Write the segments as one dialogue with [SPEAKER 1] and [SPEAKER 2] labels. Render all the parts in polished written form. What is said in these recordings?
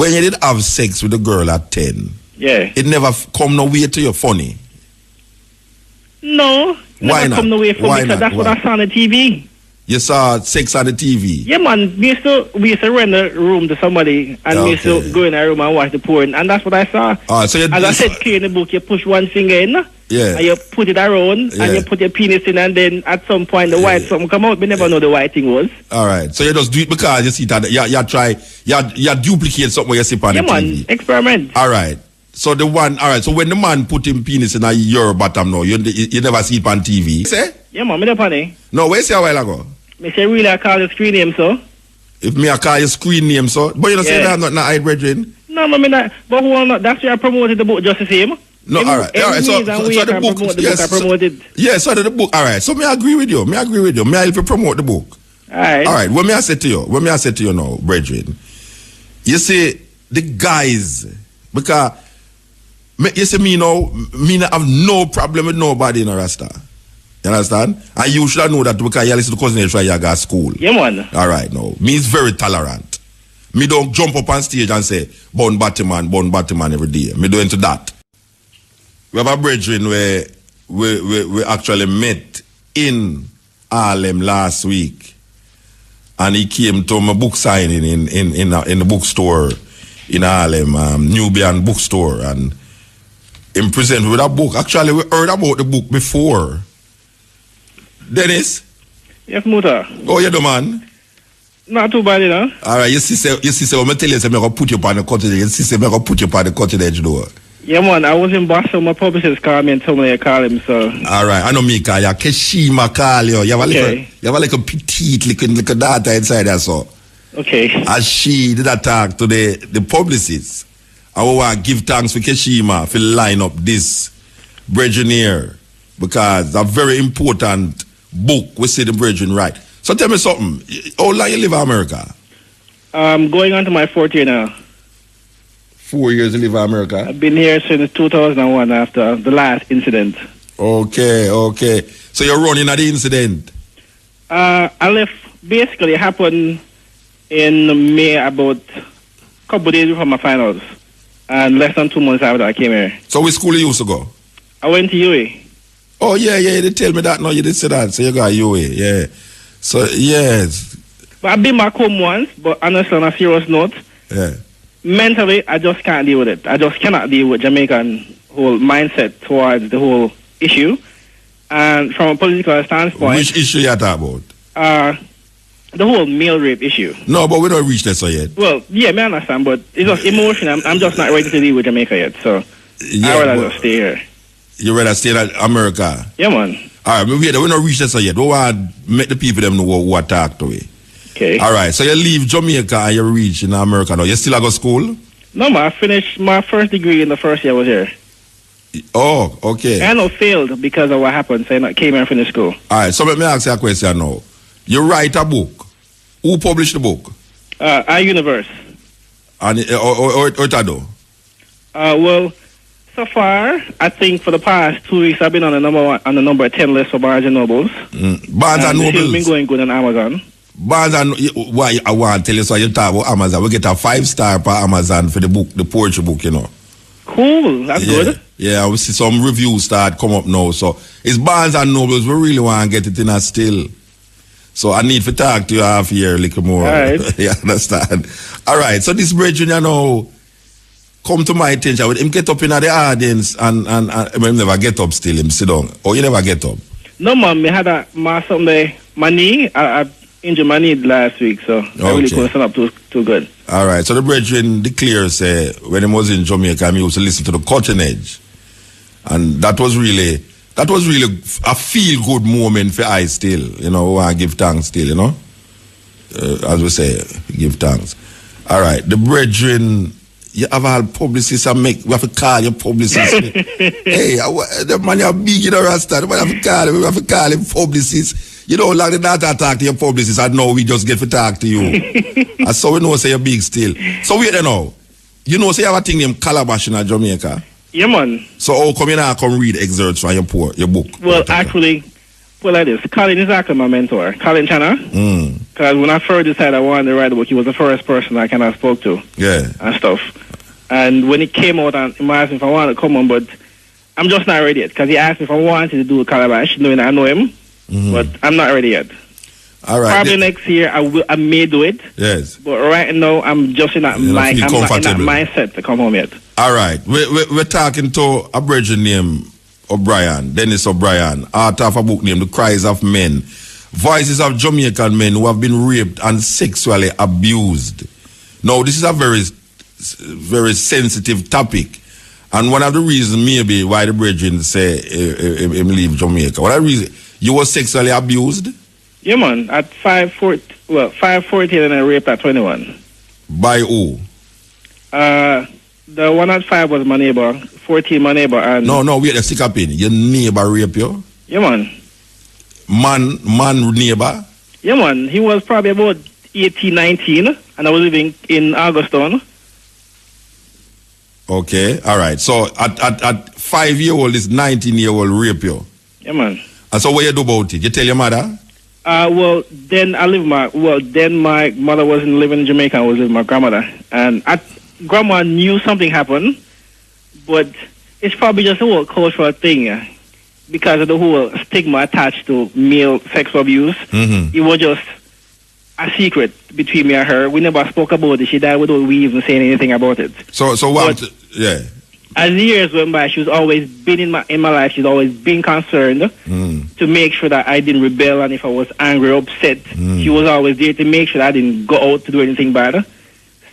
[SPEAKER 1] When you did have sex with a girl at 10,
[SPEAKER 2] yeah,
[SPEAKER 1] it never come no way to you funny.
[SPEAKER 2] No,
[SPEAKER 1] Why
[SPEAKER 2] never
[SPEAKER 1] not?
[SPEAKER 2] come no way for
[SPEAKER 1] Why
[SPEAKER 2] me,
[SPEAKER 1] not?
[SPEAKER 2] because that's what
[SPEAKER 1] Why?
[SPEAKER 2] I saw on the TV.
[SPEAKER 1] You saw sex on the TV.
[SPEAKER 2] Yeah, man, we used to rent a room to somebody, and we used to go in a room and watch the porn, and that's what I saw.
[SPEAKER 1] So
[SPEAKER 2] as I said clear in the book, you push one finger in,
[SPEAKER 1] yeah,
[SPEAKER 2] and you put it around, and you put your penis in, and then at some point the white something come out. We never know the white thing was.
[SPEAKER 1] All right, so you just do it because you see that you duplicate something where you see on the TV.
[SPEAKER 2] Man, experiment.
[SPEAKER 1] All right. So the one, all right. So when the man put him penis in your bottom, no, you never see it on TV. Say?
[SPEAKER 2] Yeah, man, me the funny.
[SPEAKER 1] No, where say a while ago?
[SPEAKER 2] Me say really I call the screen name, so.
[SPEAKER 1] If me I call your screen name, so. But you don't say that I'm not hide brethren.
[SPEAKER 2] No, man, me not. But who not? That's why I promoted the book just the same.
[SPEAKER 1] No, all right. So the book, yes. So the book, all right. So me agree with you. Me help you promote the book.
[SPEAKER 2] All right.
[SPEAKER 1] All right. What me I say to you now, brethren. You see the guys, because you see me now, me not have no problem with nobody in a Rasta. You understand? And you should know that because you listen to cousin try you go to school.
[SPEAKER 2] Yeah, man.
[SPEAKER 1] All right, no. Me is very tolerant. Me don't jump up on stage and say, born Batty-man every day. Me do into that. We have a brethren where we actually met in Harlem last week. And he came to my book signing in the bookstore in Harlem, Nubian bookstore. And him present with a book. Actually, we heard about the book before. Dennis?
[SPEAKER 2] Yes, Muta.
[SPEAKER 1] Oh, you do, man?
[SPEAKER 2] Not too bad, you know.
[SPEAKER 1] All right, you see, when I tell you, I'm going to put you on the cutting edge. You see, I'm going to put you on the cutting edge, though.
[SPEAKER 2] Yeah, man, I was in Boston. My publicist called me and told me to call him, so.
[SPEAKER 1] All right, I know me call you. Keshima call you. You have a little petite little data inside there, so.
[SPEAKER 2] Okay.
[SPEAKER 1] As she did attack to the publicist, I want to give thanks for Keshima for line up this brethren here, because it's a very important book we see the brethren right. So tell me something. How long you live in America?
[SPEAKER 2] Going on to my 4th year now.
[SPEAKER 1] 4 years you live in America?
[SPEAKER 2] I've been here since 2001 after the last incident.
[SPEAKER 1] Okay. So you're running at the incident?
[SPEAKER 2] I left, basically, it happened in May, about a couple of days before my finals. And less than 2 months after I came here.
[SPEAKER 1] So which school you used to go?
[SPEAKER 2] I went to UA.
[SPEAKER 1] Oh, yeah, you did tell me that. No, you did say that. So you got UA, yeah. So, yes.
[SPEAKER 2] But I've been back home once, but honestly, on a serious note,
[SPEAKER 1] yeah.
[SPEAKER 2] Mentally, I just can't deal with it. I just cannot deal with Jamaican whole mindset towards the whole issue. And from a political standpoint...
[SPEAKER 1] Which issue you talking about?
[SPEAKER 2] The whole male rape issue.
[SPEAKER 1] No, but we don't reach that so yet.
[SPEAKER 2] Well, yeah, I understand, but it's just emotional. I'm just not ready to deal with Jamaica yet, so
[SPEAKER 1] yeah,
[SPEAKER 2] I'd rather just stay here.
[SPEAKER 1] You rather stay in America?
[SPEAKER 2] Yeah, man.
[SPEAKER 1] All right, we don't reach that so yet. We want to make the people them know what talk to we.
[SPEAKER 2] Okay.
[SPEAKER 1] All right, so you leave Jamaica and you reach in America now. You still go to school?
[SPEAKER 2] No, man, I finished my first degree in the first year I was here.
[SPEAKER 1] Oh, okay.
[SPEAKER 2] And I failed because of what happened, so I came here and finished school.
[SPEAKER 1] All right, so let me ask you a question now. You write a book. Who published the book?
[SPEAKER 2] iUniverse.
[SPEAKER 1] And or it
[SPEAKER 2] well, so far, I think for the past 2 weeks, I've been on the number 10 list for Barnes and Nobles.
[SPEAKER 1] Barnes and Nobles.
[SPEAKER 2] It's been going good on Amazon.
[SPEAKER 1] Barnes and why I want to tell you so you talk about Amazon. We get a 5-star per Amazon for the book, the poetry book, you know.
[SPEAKER 2] Cool, that's good.
[SPEAKER 1] Yeah, we see some reviews start come up now. So it's Barnes and Nobles. We really want to get it in a still. So I need to talk to you half year a little more.
[SPEAKER 2] All right.
[SPEAKER 1] You understand? All right. So this brethren, you know, come to my attention. With him get up in the audience and him never get up still. Him sit down. Or you never get up?
[SPEAKER 2] No, man. I had my knee. I injured my knee last week, so I really couldn't stand up too good.
[SPEAKER 1] All right. So the brethren declares when he was in Jamaica, he used to listen to the Cutting Edge. And that was really a feel-good moment for I still, you know, I give thanks still, you know. As we say, give thanks. All right. The brethren, you have all publicists and we have to call your publicists. Hey, the man you big in the Rasta, we have to call him publicists. You know, like the data talk to your publicists, and now we just get to talk to you. And so we know say you're big still. So wait now. You know, say you have a thing named Calabash in Jamaica.
[SPEAKER 2] Yeah, man.
[SPEAKER 1] So how come you now come read excerpts from your book?
[SPEAKER 2] Well, actually, like this. Colin is actually my mentor. Colin Chana. Because when I first decided I wanted to write the book, he was the first person I kind of spoke to.
[SPEAKER 1] Yeah.
[SPEAKER 2] And stuff. And when it came out, and he asked me if I wanted to come on, but I'm just not ready yet. Because he asked me if I wanted to do a calabash, knowing I know him. But I'm not ready yet.
[SPEAKER 1] All right.
[SPEAKER 2] Probably next year I may do it.
[SPEAKER 1] Yes.
[SPEAKER 2] But right now I'm just in that mindset to come home yet.
[SPEAKER 1] All right. We're talking to a brethren named O'Brien, Dennis O'Brien, author of a book named The Cries of Men. Voices of Jamaican men who have been raped and sexually abused. Now, this is a very, very sensitive topic. And one of the reasons maybe why the brethren say him leave Jamaica. What are the reason? You were sexually abused?
[SPEAKER 2] Yeah, man. At 5'14" and I raped at 21.
[SPEAKER 1] By who?
[SPEAKER 2] The one at 5 was my neighbor. 14 my neighbor. And
[SPEAKER 1] No, wait a stick up in. Your neighbor rape you?
[SPEAKER 2] Yeah, man.
[SPEAKER 1] Man neighbor?
[SPEAKER 2] Yeah, man. He was probably about 18, 19, and I was living in Augustone.
[SPEAKER 1] Okay, all right. So at 5-year-old, this 19-year-old rape you?
[SPEAKER 2] Yeah, man.
[SPEAKER 1] And so what you do about it? You tell your mother?
[SPEAKER 2] Well, then my mother wasn't living in Jamaica. I was with my grandmother, and grandma knew something happened, but it's probably just a whole cultural thing. Because of the whole stigma attached to male sexual abuse, it was just a secret between me and her. We never spoke about it. She died without we even saying anything about it.
[SPEAKER 1] So what? Yeah.
[SPEAKER 2] As the years went by, she's always been in my life. She's always been concerned to make sure that I didn't rebel, and if I was angry or upset, she was always there to make sure that I didn't go out to do anything bad.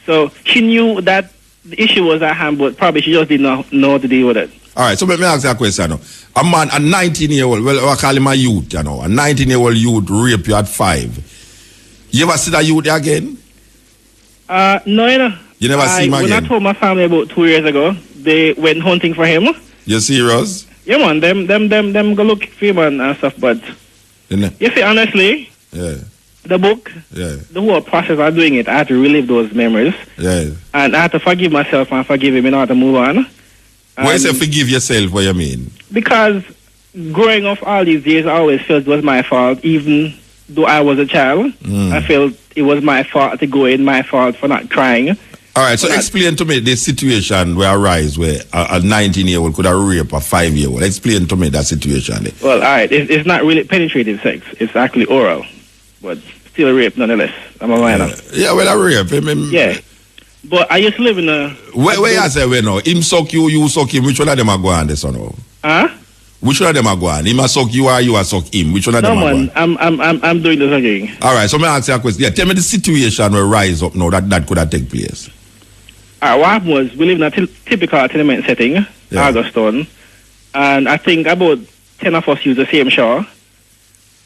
[SPEAKER 2] So she knew that the issue was at hand, but probably she just didn't know how to deal with it.
[SPEAKER 1] All right, so let me ask you a question. A man, a 19-year-old, well, I call him a youth, a 19-year-old youth rape you at 5. You ever see that youth again?
[SPEAKER 2] No,
[SPEAKER 1] You never see him again?
[SPEAKER 2] When I told my family about 2 years ago, they went hunting for him.
[SPEAKER 1] You serious?
[SPEAKER 2] Yeah, man, them go look for him and stuff, but you see, honestly, the book, the whole process of doing it, I had to relive those memories.
[SPEAKER 1] Yeah.
[SPEAKER 2] And I had to forgive myself and forgive him in order to move on.
[SPEAKER 1] Why you say forgive yourself? What you mean?
[SPEAKER 2] Because growing up all these years, I always felt it was my fault, even though I was a child. I felt it was my fault to go in, my fault for not trying.
[SPEAKER 1] All right, so explain to me the situation where arise where a 19-year-old could have raped a 5-year-old. Explain to me that situation.
[SPEAKER 2] Well, all right, it's not really penetrative sex. It's actually oral, but still a rape nonetheless. I'm a minor.
[SPEAKER 1] Yeah, well, a rape.
[SPEAKER 2] Yeah. But I used to live in a...
[SPEAKER 1] Where you say, well, no? Him suck you, you suck him. Which one of them are going this or no?
[SPEAKER 2] Huh?
[SPEAKER 1] Which one of them are going? Him a suck you or you a suck him? Which one of them are going?
[SPEAKER 2] No, man, I'm doing the sucking.
[SPEAKER 1] All right, so me ask you a question. Yeah, tell me the situation where rise up now that could have taken place.
[SPEAKER 2] What happened was, we live in a typical tenement setting, Augustone, and I think about 10 of us use the same shower.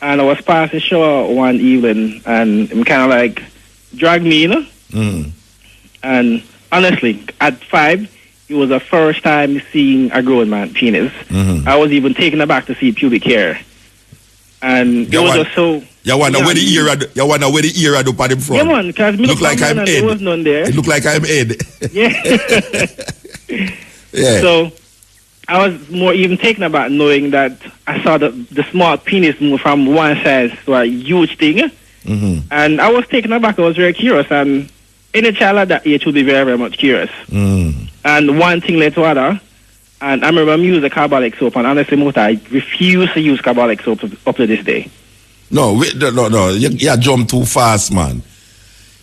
[SPEAKER 2] And I was passing the shower one evening, and him kind of like dragged me in. And honestly, at 5, it was the first time seeing a grown man penis. I was even taken aback to see pubic hair. And it was just so...
[SPEAKER 1] You wonder where the ear had up at him from?
[SPEAKER 2] Yeah, man, because
[SPEAKER 1] look like I'm Ed.
[SPEAKER 2] There was none there.
[SPEAKER 1] It looked like I'm Ed.
[SPEAKER 2] Yeah.
[SPEAKER 1] Yeah.
[SPEAKER 2] So I was more even taken aback knowing that I saw the small penis move from one size to a huge thing. And I was taken aback. I was very curious. And any child at that age would be very, very much curious. And one thing led to other. And I remember I used the carbolic soap. And honestly, Muta, I refuse to use carbolic soap up to this day.
[SPEAKER 1] No, no. You jump too fast, man.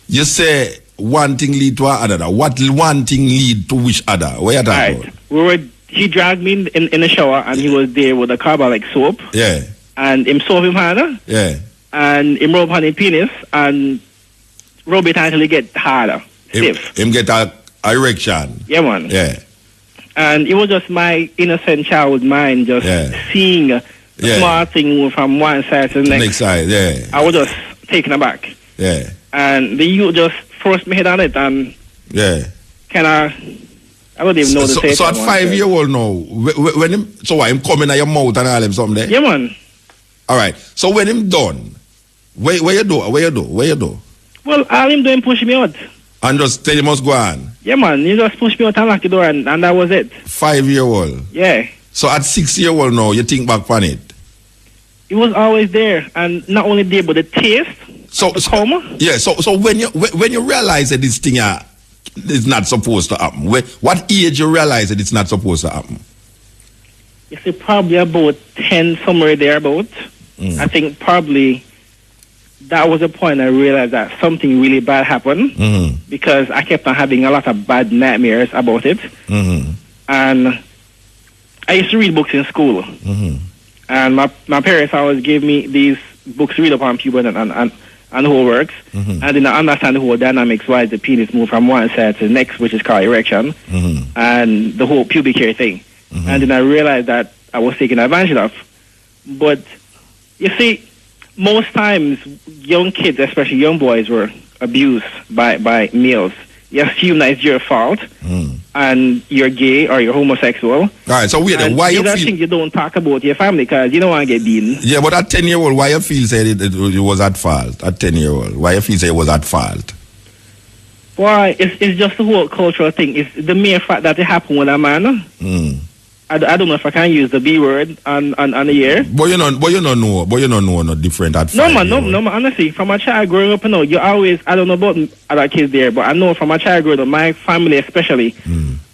[SPEAKER 1] You say one thing lead to another. What one thing lead to which other? What you talking about?
[SPEAKER 2] He dragged me in the shower, and he was there with a carbolic soap.
[SPEAKER 1] Yeah.
[SPEAKER 2] And him soap him hand.
[SPEAKER 1] Yeah.
[SPEAKER 2] And him rub on his penis and rub it until it get harder, stiff.
[SPEAKER 1] Him get a erection.
[SPEAKER 2] Yeah, man.
[SPEAKER 1] Yeah.
[SPEAKER 2] And it was just my innocent child mind just seeing a small thing move from one side to the next
[SPEAKER 1] side. Yeah.
[SPEAKER 2] I was just taken aback.
[SPEAKER 1] Yeah.
[SPEAKER 2] And the youth just forced me head on it and kind of, I don't even know the say.
[SPEAKER 1] So at 5-year-old now, when him, so what, him coming at your mouth and all him something there?
[SPEAKER 2] Yeah, man.
[SPEAKER 1] All right. So when him done, where you do?
[SPEAKER 2] Well, all him doing push me out.
[SPEAKER 1] And just tell him must go on?
[SPEAKER 2] Yeah, man. He just pushed me out and locked the door and that was it.
[SPEAKER 1] 5-year-old?
[SPEAKER 2] Yeah.
[SPEAKER 1] So at 6-year-old now, you think back on it?
[SPEAKER 2] It was always there. And not only there, but the taste
[SPEAKER 1] So when you realize that this thing is not supposed to happen, what age you realize that it's not supposed to happen?
[SPEAKER 2] You see, probably about 10, somewhere thereabout. I think probably that was the point I realized that something really bad happened because I kept on having a lot of bad nightmares about it. And I used to read books in school. And my parents always gave me these books to read upon puberty and how it works. And then I understand the whole dynamics, why the penis move from one side to the next, which is called erection, and the whole pubic hair thing. And then I realized that I was taken advantage of. But you see, most times young kids, especially young boys, were abused by males. You assume that it's your fault and you're gay or you're homosexual. All
[SPEAKER 1] right, so wait, why you feel...
[SPEAKER 2] things you don't talk about your family because you don't want to get beaten.
[SPEAKER 1] Yeah, but at 10-year-old, why you feel say it was at fault? At 10-year-old, why you feel say it was at fault?
[SPEAKER 2] Why? It's just the whole cultural thing. It's the mere fact that it happened with a man. I don't know if I can use the B word on the year.
[SPEAKER 1] But you don't know no different at 5
[SPEAKER 2] No man, honestly, from a child growing up, you always, I don't know about other kids there, but I know from a child growing up, my family especially,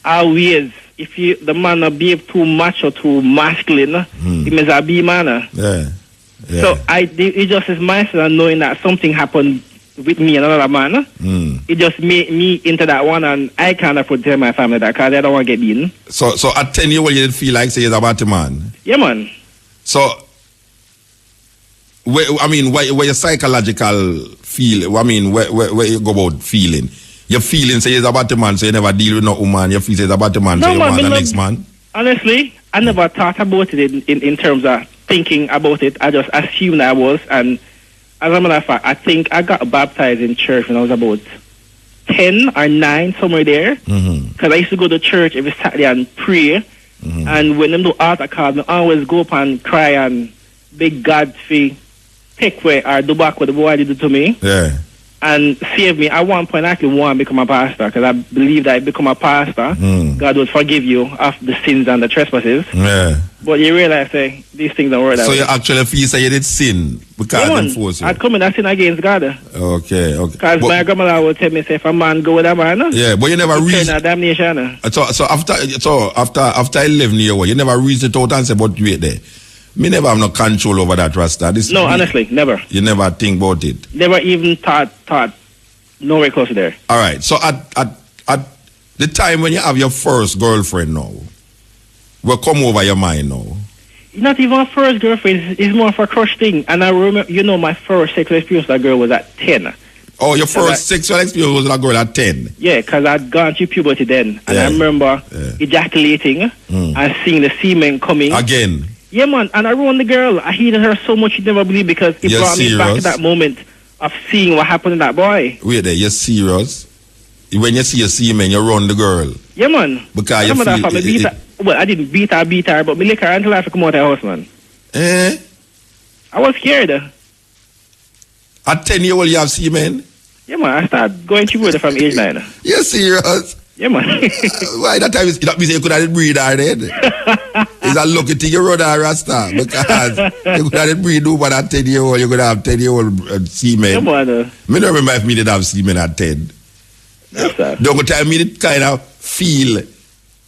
[SPEAKER 2] always, if the man behave too macho, too masculine, it means a B-man.
[SPEAKER 1] Yeah.
[SPEAKER 2] So it just is myself knowing that something happened with me and another man. It just made me into that one, and I can't afford to tell my family that because I don't want to get beaten.
[SPEAKER 1] So at 10 years old, you didn't feel like say you're a Batty-man?
[SPEAKER 2] Yeah, man.
[SPEAKER 1] So, where your psychological feel, where you go about feeling? Your feeling say you're a Batty-man, so you never deal with no woman, you feel say you're a Batty-man, so you want the next man?
[SPEAKER 2] Honestly, I never thought about it in terms of thinking about it. I just assumed I was, and as a matter of fact, I think I got baptized in church when I was about 10 or 9, somewhere there. Because I used to go to church every Saturday and pray. And when them do altar call, I always go up and cry and beg God to take away or do back what the boy did to me.
[SPEAKER 1] Yeah.
[SPEAKER 2] And save me. At one point, I actually want to become a pastor because I believe that if I become a pastor, God will forgive you of the sins and the trespasses.
[SPEAKER 1] Yeah.
[SPEAKER 2] But you realize these things don't work that way.
[SPEAKER 1] So you actually feel say you did sin because they force you?
[SPEAKER 2] I'd come in and sin against God.
[SPEAKER 1] Okay.
[SPEAKER 2] Because my grandmother would tell me, say, if a man go with a man,
[SPEAKER 1] yeah, but you never reason
[SPEAKER 2] damnation.
[SPEAKER 1] So after 11 years old, you never reason it out and say, but wait there. Me never have no control over that Rasta.
[SPEAKER 2] Honestly, never.
[SPEAKER 1] You never think about it?
[SPEAKER 2] Never even thought nowhere close to there.
[SPEAKER 1] All right. So at the time when you have your first girlfriend now, what come over your mind now?
[SPEAKER 2] It's not even a first girlfriend. It's more of a crush thing. And I remember, my first sexual experience with that girl was at 10.
[SPEAKER 1] Oh, your first sexual experience was with that girl at 10?
[SPEAKER 2] Yeah, because I'd gone through puberty then. And I remember ejaculating and seeing the semen coming.
[SPEAKER 1] Again?
[SPEAKER 2] Yeah, man, and I ruined the girl. I hated her so much you'd never believe because it brought me back to that moment of seeing what happened to that boy.
[SPEAKER 1] Wait there, you're serious? When you see a semen, you run the girl?
[SPEAKER 2] Yeah, man.
[SPEAKER 1] Because you feel...
[SPEAKER 2] Well, I didn't beat her, but me lick her until I have to come out of the house, man. I was scared.
[SPEAKER 1] At 10 years old, you have semen?
[SPEAKER 2] Yeah, man, I started going through it from age 9.
[SPEAKER 1] You're serious?
[SPEAKER 2] Yeah, man.
[SPEAKER 1] Why that time that means you could have breed her then? It's a lucky thing you run a Rasta because you could have breed over that 10-year-old, you could have 10-year-old semen.
[SPEAKER 2] Yeah, man.
[SPEAKER 1] Me don't remember if me did have semen at 10.
[SPEAKER 2] That's that.
[SPEAKER 1] The time me did kind of feel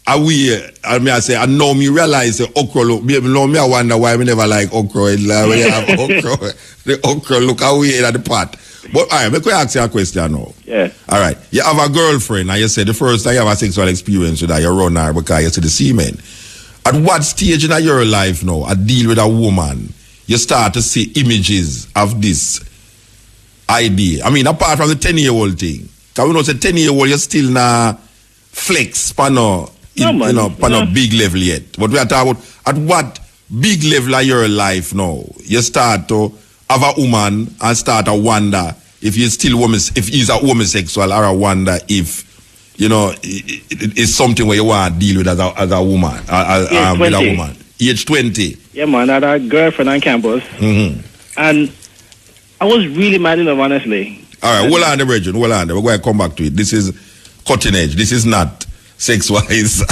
[SPEAKER 1] away, and me I say, and now me realize the okra look, me I wonder why me never like okra. It's like when you have okra, the okra look away at the pot. But all right, me could ask you a question now.
[SPEAKER 2] Yeah.
[SPEAKER 1] All right, you have a girlfriend, and you said the first time you have a sexual experience with her, you run her because you see the semen. At what stage in your life now, I deal with a woman, you start to see images of this idea? I mean, apart from the 10-year-old thing, because we know the 10-year-old, you're still not flex, no big level yet. But we are talking about at what big level of your life now, you start to have a woman and start to wonder if you're still if he's a homosexual, or I wonder if it's something where you want to deal with as a woman, with a woman. Age 20.
[SPEAKER 2] Yeah, man, I had a girlfriend on campus, and I was really mad in love, honestly.
[SPEAKER 1] All right, hold on, Brethren, hold on. We're going to come back to it. This is cutting edge. This is not sex-wise.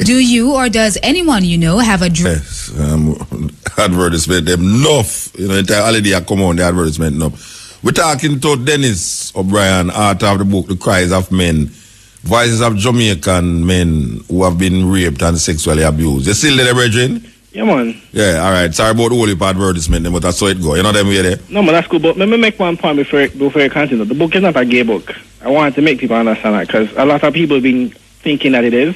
[SPEAKER 3] Do you or does anyone you know have a
[SPEAKER 1] Yes, advertisement them enough. Entire holiday I come on the advertisement enough. We're talking to Dennis O'Brien, author of the book The Cries of Men, Voices of Jamaican Men who have been raped and sexually abused. You still there, brethren?
[SPEAKER 2] Yeah, man.
[SPEAKER 1] Yeah, all right. Sorry about the whole advertisement, but that's how it go. You know them way there?
[SPEAKER 2] No, man, that's cool. But let me make one point before you continue. The book is not a gay book. I want to make people understand that because a lot of people have been thinking that it is.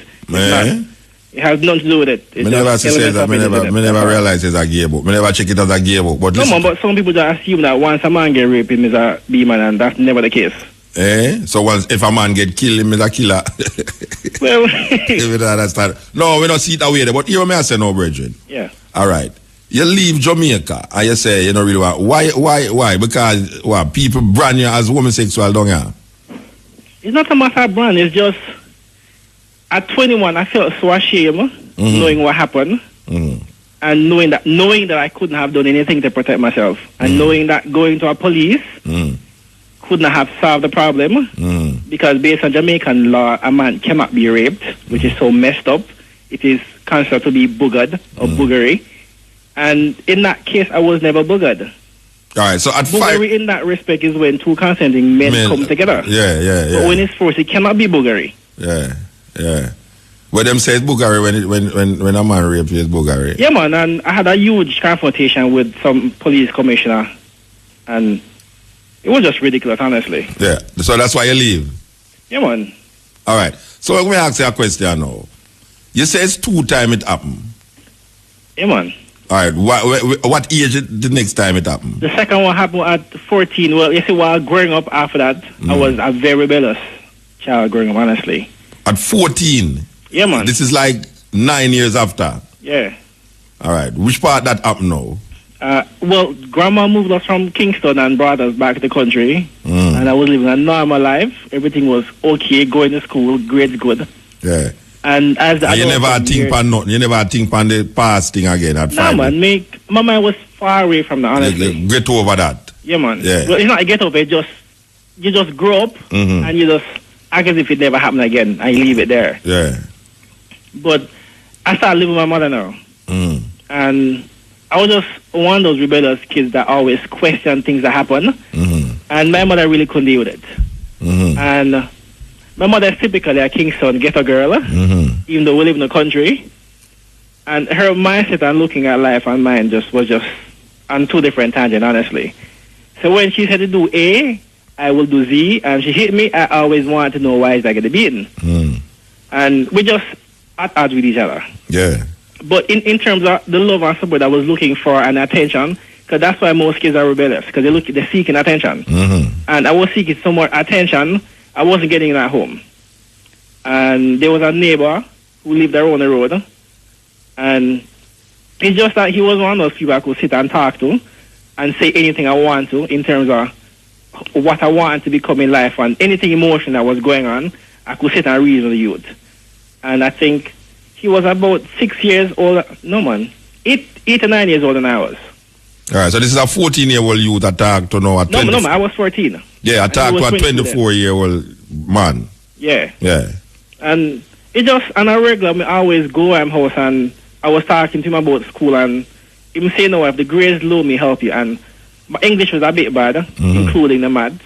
[SPEAKER 2] It has nothing to do with it.
[SPEAKER 1] I never say that. I never realize it's a gay book. I never check it as a gay book. But
[SPEAKER 2] no, man, but some people just assume that once a man get raped, him is a B-man, and that's never the case.
[SPEAKER 1] So if a man get killed, him is a killer.
[SPEAKER 2] Well,
[SPEAKER 1] no, we don't see it that way. But you may I say no, brethren.
[SPEAKER 2] Yeah.
[SPEAKER 1] All right. You leave Jamaica and you say you don't really want. Why? Because what? People brand you as homosexual, don't you?
[SPEAKER 2] It's not a matter of brand. It's just at 21, I felt so ashamed knowing what happened, and knowing that I couldn't have done anything to protect myself, and knowing that going to a police couldn't have solved the problem, because based on Jamaican law, a man cannot be raped, which is so messed up. It is considered to be boogered or boogery, and in that case, I was never boogered.
[SPEAKER 1] All right, so at
[SPEAKER 2] boogery in that respect is when two consenting men come together.
[SPEAKER 1] Yeah.
[SPEAKER 2] But when it's forced, it cannot be boogery.
[SPEAKER 1] Yeah. Well, them say it's boogery when a man rapes you, it's boogery.
[SPEAKER 2] Yeah, man, and I had a huge confrontation with some police commissioner, and it was just ridiculous, honestly.
[SPEAKER 1] Yeah, so that's why you leave?
[SPEAKER 2] Yeah, man.
[SPEAKER 1] All right, so let me ask you a question now. You say it's 2 times it happened?
[SPEAKER 2] Yeah, man.
[SPEAKER 1] All right, what age the next time it happened?
[SPEAKER 2] The second one happened at 14. Well, you see, while growing up after that, I was a very rebellious child growing up, honestly.
[SPEAKER 1] At 14?
[SPEAKER 2] Yeah, man.
[SPEAKER 1] This is like 9 years after?
[SPEAKER 2] Yeah.
[SPEAKER 1] All right, which part that happened now?
[SPEAKER 2] Well, grandma moved us from Kingston and brought us back to the country, and I was living a normal life. Everything was okay, going to school, grades good.
[SPEAKER 1] Yeah.
[SPEAKER 2] And as
[SPEAKER 1] you never think on nothing. You never think on the past thing again at 5.
[SPEAKER 2] No, man. My mind was far away from that, honestly.
[SPEAKER 1] Get over that.
[SPEAKER 2] Yeah, man.
[SPEAKER 1] Yeah.
[SPEAKER 2] Well, it's not a get over. You just grow up and you just act as if it never happened again, and you leave it there.
[SPEAKER 1] Yeah.
[SPEAKER 2] But I started living with my mother now, and I was just one of those rebellious kids that always question things that happen, and my mother really couldn't deal with it. And my mother is typically a Kingston ghetto girl, even though we live in the country, and her mindset and looking at life and mine was just on 2 different tangents, honestly. So when she said to do A, I will do Z, and she hit me, I always wanted to know why is I getting beaten. And we just at odds with each other.
[SPEAKER 1] Yeah.
[SPEAKER 2] But in terms of the love and support I was looking for and attention, because that's why most kids are rebellious, because they're seeking attention. And I was seeking some more attention. I wasn't getting it at home. And there was a neighbor who lived around the road, and it's just that he was one of those people I could sit and talk to and say anything I want to in terms of what I wanted to become in life, and anything emotion that was going on, I could sit and reason with the youth. And I think he was about 6 years old. No, man. 8 or 9 years older than I was.
[SPEAKER 1] All right, so this is a 14-year-old youth attack to now.
[SPEAKER 2] No, man, I was 14.
[SPEAKER 1] Yeah, attack to a 24-year-old man.
[SPEAKER 2] Yeah.
[SPEAKER 1] Yeah.
[SPEAKER 2] And it just, on a regular, I always go to my house, and I was talking to him about school, and he was saying, no, if the grades low, me help you. And my English was a bit bad, including the maths.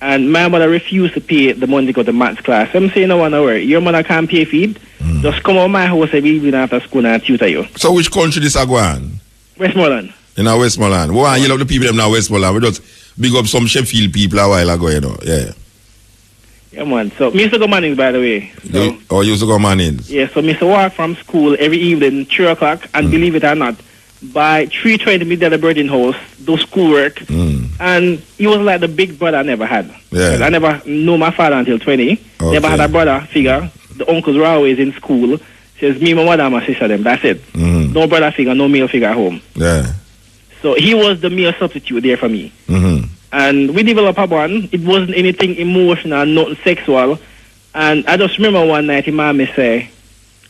[SPEAKER 2] And my mother refused to pay the money to go to maths class. I'm saying, no, worry. Your mother can't pay feed. Just come over my house every evening after school and I'll tutor you.
[SPEAKER 1] So which country this are going?
[SPEAKER 2] Westmoreland.
[SPEAKER 1] In Westmoreland. Well, you love the people in Westmoreland. We just big up some Sheffield people a while ago, you know. Yeah.
[SPEAKER 2] Yeah, man. So, me used to go Mannings, by the way. So,
[SPEAKER 1] you used to go Mannings?
[SPEAKER 2] Yeah, so me used to walk from school every evening, 3 o'clock, and believe it or not, by 3:20 me at the boarding house, do schoolwork, and he was like the big brother I never had.
[SPEAKER 1] Yeah.
[SPEAKER 2] I never knew my father until 20. Okay. Never had a brother figure. The uncles were always in school. Says me, my mother, and my sister, them. That's it. No brother figure, no male figure at home.
[SPEAKER 1] Yeah.
[SPEAKER 2] So he was the male substitute there for me. And we developed a bond. It wasn't anything emotional, nothing sexual. And I just remember one night, his mom say,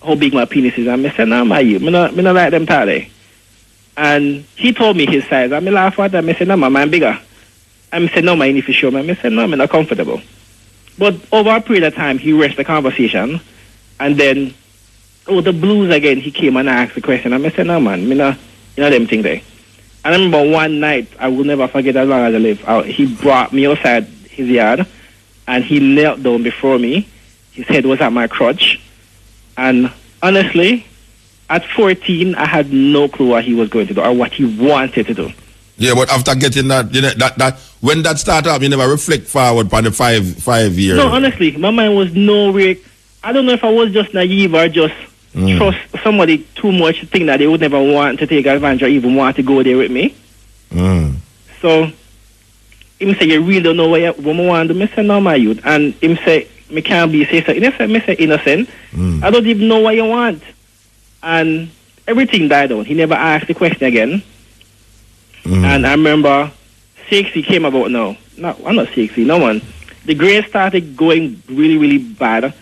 [SPEAKER 2] how big my penis is. And I said, nah, you. Me not like them tally. And he told me his size. I laugh at that. I said, no, man, bigger. I said, no, man, you need to show me. I said, no, I'm not comfortable. But over a period of time, he rushed the conversation. And then, the blues again, he came and asked the question. I said, no, man, you know them thing there. And I remember one night, I will never forget as long as I live. He brought me outside his yard, and he knelt down before me. His head was at my crotch. And honestly, at 14, I had no clue what he was going to do or what he wanted to do.
[SPEAKER 1] Yeah, but after getting that, you know, that when that started up, you never reflect forward on the five years.
[SPEAKER 2] No, honestly, my mind was nowhere. I don't know if I was just naive or just trust somebody too much to think that they would never want to take advantage or even want to go there with me. So, him say, you really don't know what I want to do. I say, no, my youth. And him say, me can't be say so. I say innocent. I don't even know what you want. And everything died out. He never asked the question again. And I remember 60 came about now. No, I'm not 60, no one. The grades started going really, really bad.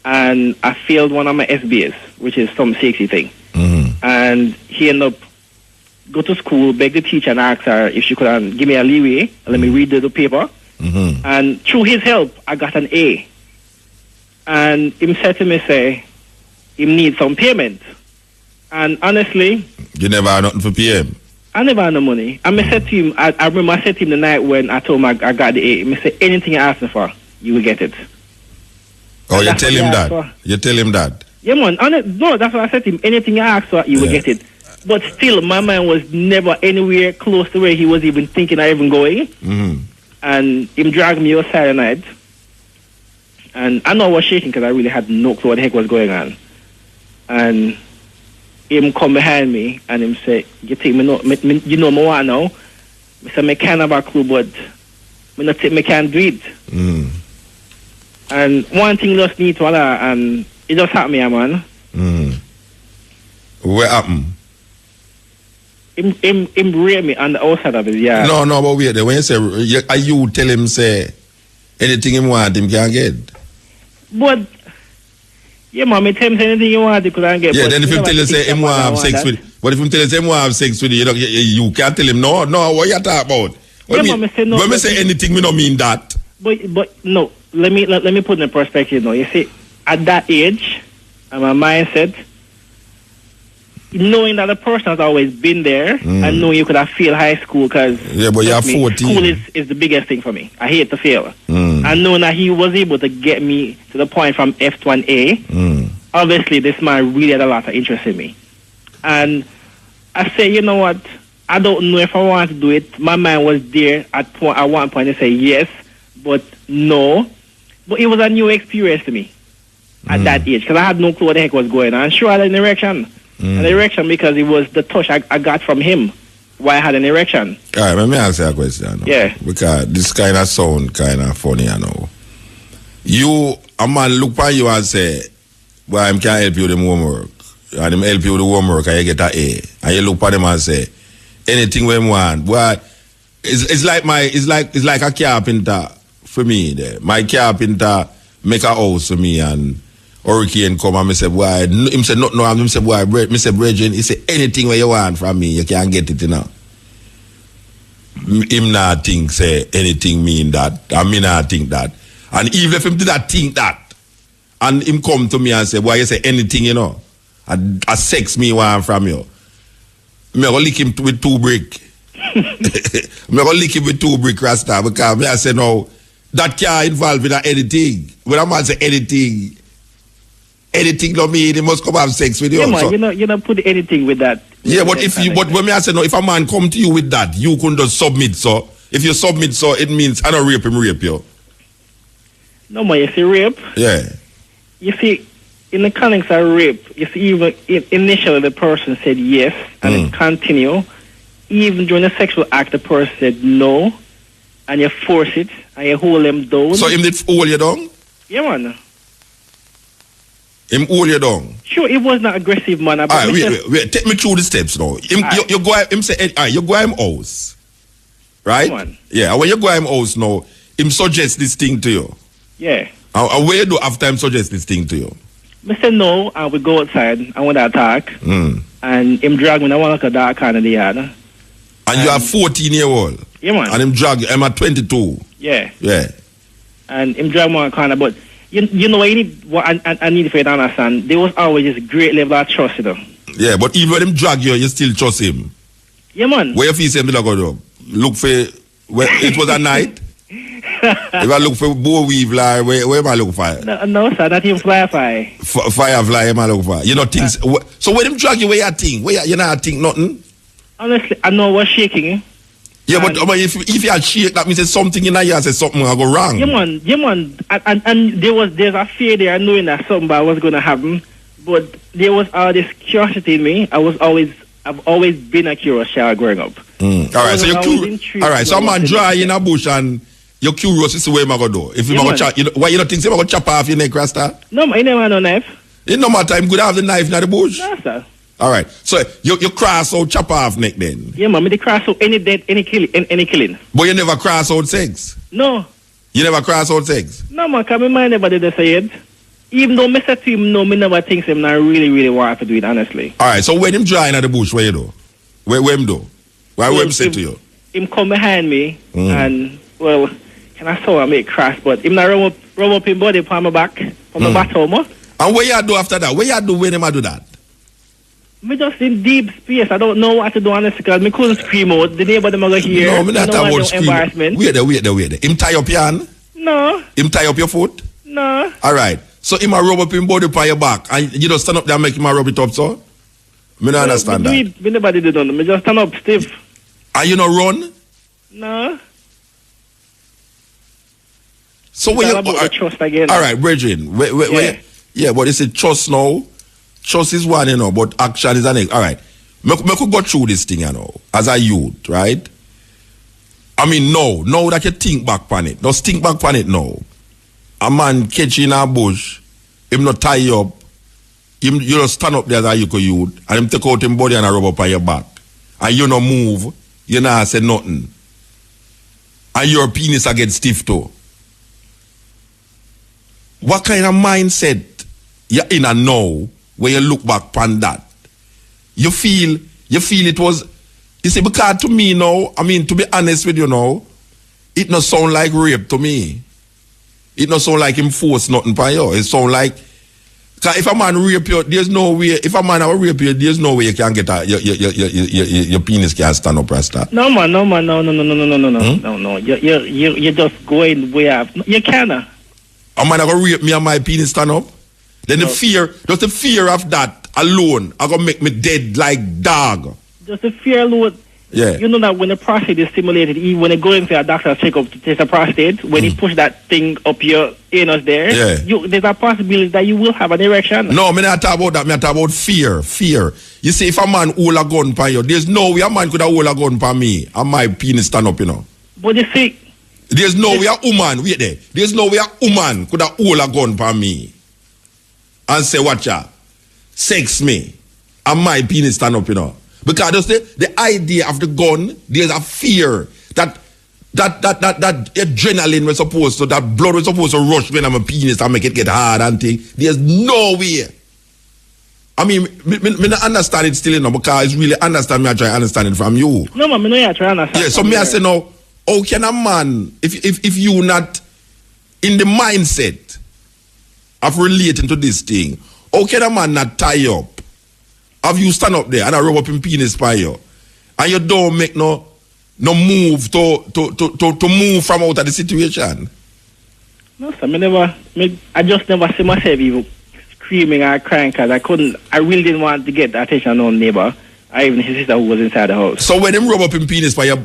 [SPEAKER 2] And I failed one of my SBS, which is some 60 thing. And he ended up go to school, beg the teacher and ask her if she could give me a leeway and let me read the paper. And through his help, I got an A. And him said to me, say, he needs some payment. And honestly...
[SPEAKER 1] You never had nothing for pay him?
[SPEAKER 2] I never had no money. And I said to him, I remember I said to him the night when I told him I got the A, I said, anything you ask me for, you will get it.
[SPEAKER 1] Oh, you tell him that? You tell him that?
[SPEAKER 2] Yeah, man. No, that's what I said to him. Anything you ask for, you will get it. But still, my mind was never anywhere close to where he was even thinking of even going. And him dragged me outside at night. And I know I was shaking because I really had no clue what the heck was going on. And him come behind me and him say, you think you know me what now? I said, I can't have a clue, but I not think I can't do it. And one thing just need to allow, and it just happened me, man.
[SPEAKER 1] What happened?
[SPEAKER 2] Him rape me on the outside of his yard.
[SPEAKER 1] No, but wait, when you say, you tell him, say, anything he want, him can get?
[SPEAKER 2] But, yeah, man, I tell him anything you want, he couldn't get.
[SPEAKER 1] Yeah, then if him tell you, say, him want to have sex with, but if him tell you, say, him want to have sex with you can't tell him, no, what you talking about?
[SPEAKER 2] Yeah, man, I say no.
[SPEAKER 1] When I say anything, me don't mean that.
[SPEAKER 2] But no, let me put in perspective now. You see, at that age, and my mindset, knowing that the person has always been there, and knowing you could have failed high school because
[SPEAKER 1] but you're 14.
[SPEAKER 2] School is the biggest thing for me. I hate to fail. And knowing that he was able to get me to the point from F to an A, obviously this man really had a lot of interest in me. And I say, you know what? I don't know if I want to do it. My mind was there at one point to say yes, but no. But it was a new experience to me at that age because I had no clue what the heck was going on. Sure, I had an erection. An erection because it was the touch I got from him why I had an erection.
[SPEAKER 1] All right, let me ask you a question.
[SPEAKER 2] Yeah.
[SPEAKER 1] Because this kind of sound kind of funny, I know. A man look at you and say, well, I can help you with the homework. And him help you with the homework and you get an A. And you look at him and say, anything we want. Well, it's like a carpenter for me there. My carpenter make a house for me and hurricane come and I say, why? Him say, no, him say, why? Me say, Bridget, he say, anything where you want from me, you can get it, you know. Him not think, say, anything mean that. I mean, not think that. And even if him did not think that, and him come to me and say, why you say anything, you know, a sex me want from you, me go lick him with 2 brick. Me go lick him with 2 brick, Rasta, because me I say, no, that can't involve in anything. When a man say anything don't mean he must come have sex with you.
[SPEAKER 2] Yeah, man, so, you know, put anything with that.
[SPEAKER 1] Yeah, but when me I say no, if a man come to you with that, you couldn't just submit. So if you submit, so it means I don't rape you.
[SPEAKER 2] No, man, you see rape.
[SPEAKER 1] Yeah.
[SPEAKER 2] You see, in the context of rape, you see, even initially the person said yes, and it continue. Even during the sexual act, the person said no, and you force it, and you hold them down.
[SPEAKER 1] So him did hold you down?
[SPEAKER 2] Yeah, man.
[SPEAKER 1] Him hold you down?
[SPEAKER 2] Sure, it was not aggressive, man.
[SPEAKER 1] All right, wait. Take me through the steps now. You go him say, all right, you go him house. Right?
[SPEAKER 2] Come on.
[SPEAKER 1] Yeah, and when you go him house now, him suggest this thing to you.
[SPEAKER 2] Yeah.
[SPEAKER 1] And what you do after him suggest this thing to you?
[SPEAKER 2] I said no, and we go outside, and when I attack, and him drag me, I want to look at that kind of the yard.
[SPEAKER 1] And you are 14-year-old?
[SPEAKER 2] Yeah, man.
[SPEAKER 1] And him drag you, I'm at 22?
[SPEAKER 2] Yeah.
[SPEAKER 1] Yeah.
[SPEAKER 2] And him drag me on kind of, but you know what you need, what I need for you to understand, there was always this great level of trust, you know.
[SPEAKER 1] Yeah, but even when him drag you, you still trust him?
[SPEAKER 2] Yeah, man.
[SPEAKER 1] Where you feel say me go do? Look for it was a night. If I look for bow weave like where am I look for?
[SPEAKER 2] No, sir, not even firefly.
[SPEAKER 1] Firefly am I look for? You know things. So when them drag you, where you think? Where you not think nothing?
[SPEAKER 2] Honestly, I know what's shaking.
[SPEAKER 1] Yeah, but if you had shake, that means there's something in here. Say something I go wrong.
[SPEAKER 2] Yeah, man. And there's a fear there, knowing that something bad was gonna happen. But there was all this curiosity in me. I've always been a curious child growing up.
[SPEAKER 1] All right, so you're curious. All right, so I'm man dry in a bush and you're curious to see where I'm gonna do. If you gonna chop, why you don't think you're gonna chop off your neck, Rasta?
[SPEAKER 2] No, I never had no knife.
[SPEAKER 1] It no matter. I'm good to have the knife in the bush.
[SPEAKER 2] No, sir.
[SPEAKER 1] All right, so you cross out chop off neck then.
[SPEAKER 2] Yeah, man. Me cross out any dead, any killing.
[SPEAKER 1] But you never cross out sex.
[SPEAKER 2] No.
[SPEAKER 1] You never cross out sex.
[SPEAKER 2] No, man. Cause my mind never did say it. Even though Mr. to him, no, me never think him not really want to do it, honestly.
[SPEAKER 1] All right, so when him dry in the bush, where you do? Where him do? Where him say to you?
[SPEAKER 2] Him come behind me and, well, can I saw him make crash, but him not rub up him body upon my back, from my bottom.
[SPEAKER 1] And what you do after that? What you do when him do that?
[SPEAKER 2] Me just in deep space. I don't know what to do, honestly, because me couldn't scream out. The neighbor them go hear.
[SPEAKER 1] No, me not about scream.
[SPEAKER 2] Embarrassment.
[SPEAKER 1] Wait there. Him tie up your hand?
[SPEAKER 2] No.
[SPEAKER 1] Him tie up your foot?
[SPEAKER 2] No.
[SPEAKER 1] All right. So him a rub up him body upon your back, and you just stand up there and make him a rub it up, so? Me not understand that.
[SPEAKER 2] Me nobody did on. Me just stand up stiff.
[SPEAKER 1] And you not run?
[SPEAKER 2] No.
[SPEAKER 1] So when you
[SPEAKER 2] about the trust again.
[SPEAKER 1] All right, Bridging. Yeah, but it's a trust now. Trust is one, you know, but action is an egg. All right. Me could go through this thing, you know, as a youth, right? I mean, now that you think back on it. Just think back on it now. A man catch you in a bush, him not tie you up, you just stand up there as a youth, and him take out him body and a rub up on your back. And you no move, you not say nothing. And your penis get stiff too. What kind of mindset you in a now when you look back on that? You feel it was, you see, because to me now, I mean, to be honest with you now, it not sound like rape to me. It not sound like him force nothing for you. It sound like, cause if a man rape you, there's no way, if a man will rape you, there's no way you can get your penis can stand up, Rasta.
[SPEAKER 2] No. You're just going way up. You can't.
[SPEAKER 1] A man will rape me and my penis stand up? Then the fear of that alone, are gonna make me dead like dog.
[SPEAKER 2] Just the fear alone.
[SPEAKER 1] Yeah.
[SPEAKER 2] You know that when the prostate is stimulated, even when they go into a doctor's checkup to test a prostate, when he push that thing up your anus there, there's a possibility that you will have an erection.
[SPEAKER 1] No, me not talk about that. Me talk about fear. You see, if a man hold a gun for you, there's no way a man could have hold a gun for me and my penis stand up, you know.
[SPEAKER 2] But you see,
[SPEAKER 1] there's no way a woman, wait there. There's no way a woman could have hold a gun for me and say, watch out, sex me and my penis stand up, you know. Because just the idea of the gun, there's a fear that adrenaline was supposed to, that blood was supposed to rush when I'm a penis and make it get hard and thing. There's no way. I mean, me not understand it still, you know, because it's really understand me, I try to understand it from you.
[SPEAKER 2] No, man, me know you try to understand.
[SPEAKER 1] Yeah, so me I say now, how can a man, if you not in the mindset of relating to this thing, how can a man not tie up? Have you stand up there and I rub up in penis by you, and you don't make no move to move from out of the situation?
[SPEAKER 2] No, sir, I just never see myself even screaming or crying because I really didn't want to get the attention of neighbor, or even his sister who was inside the house.
[SPEAKER 1] So when him rub up in penis by your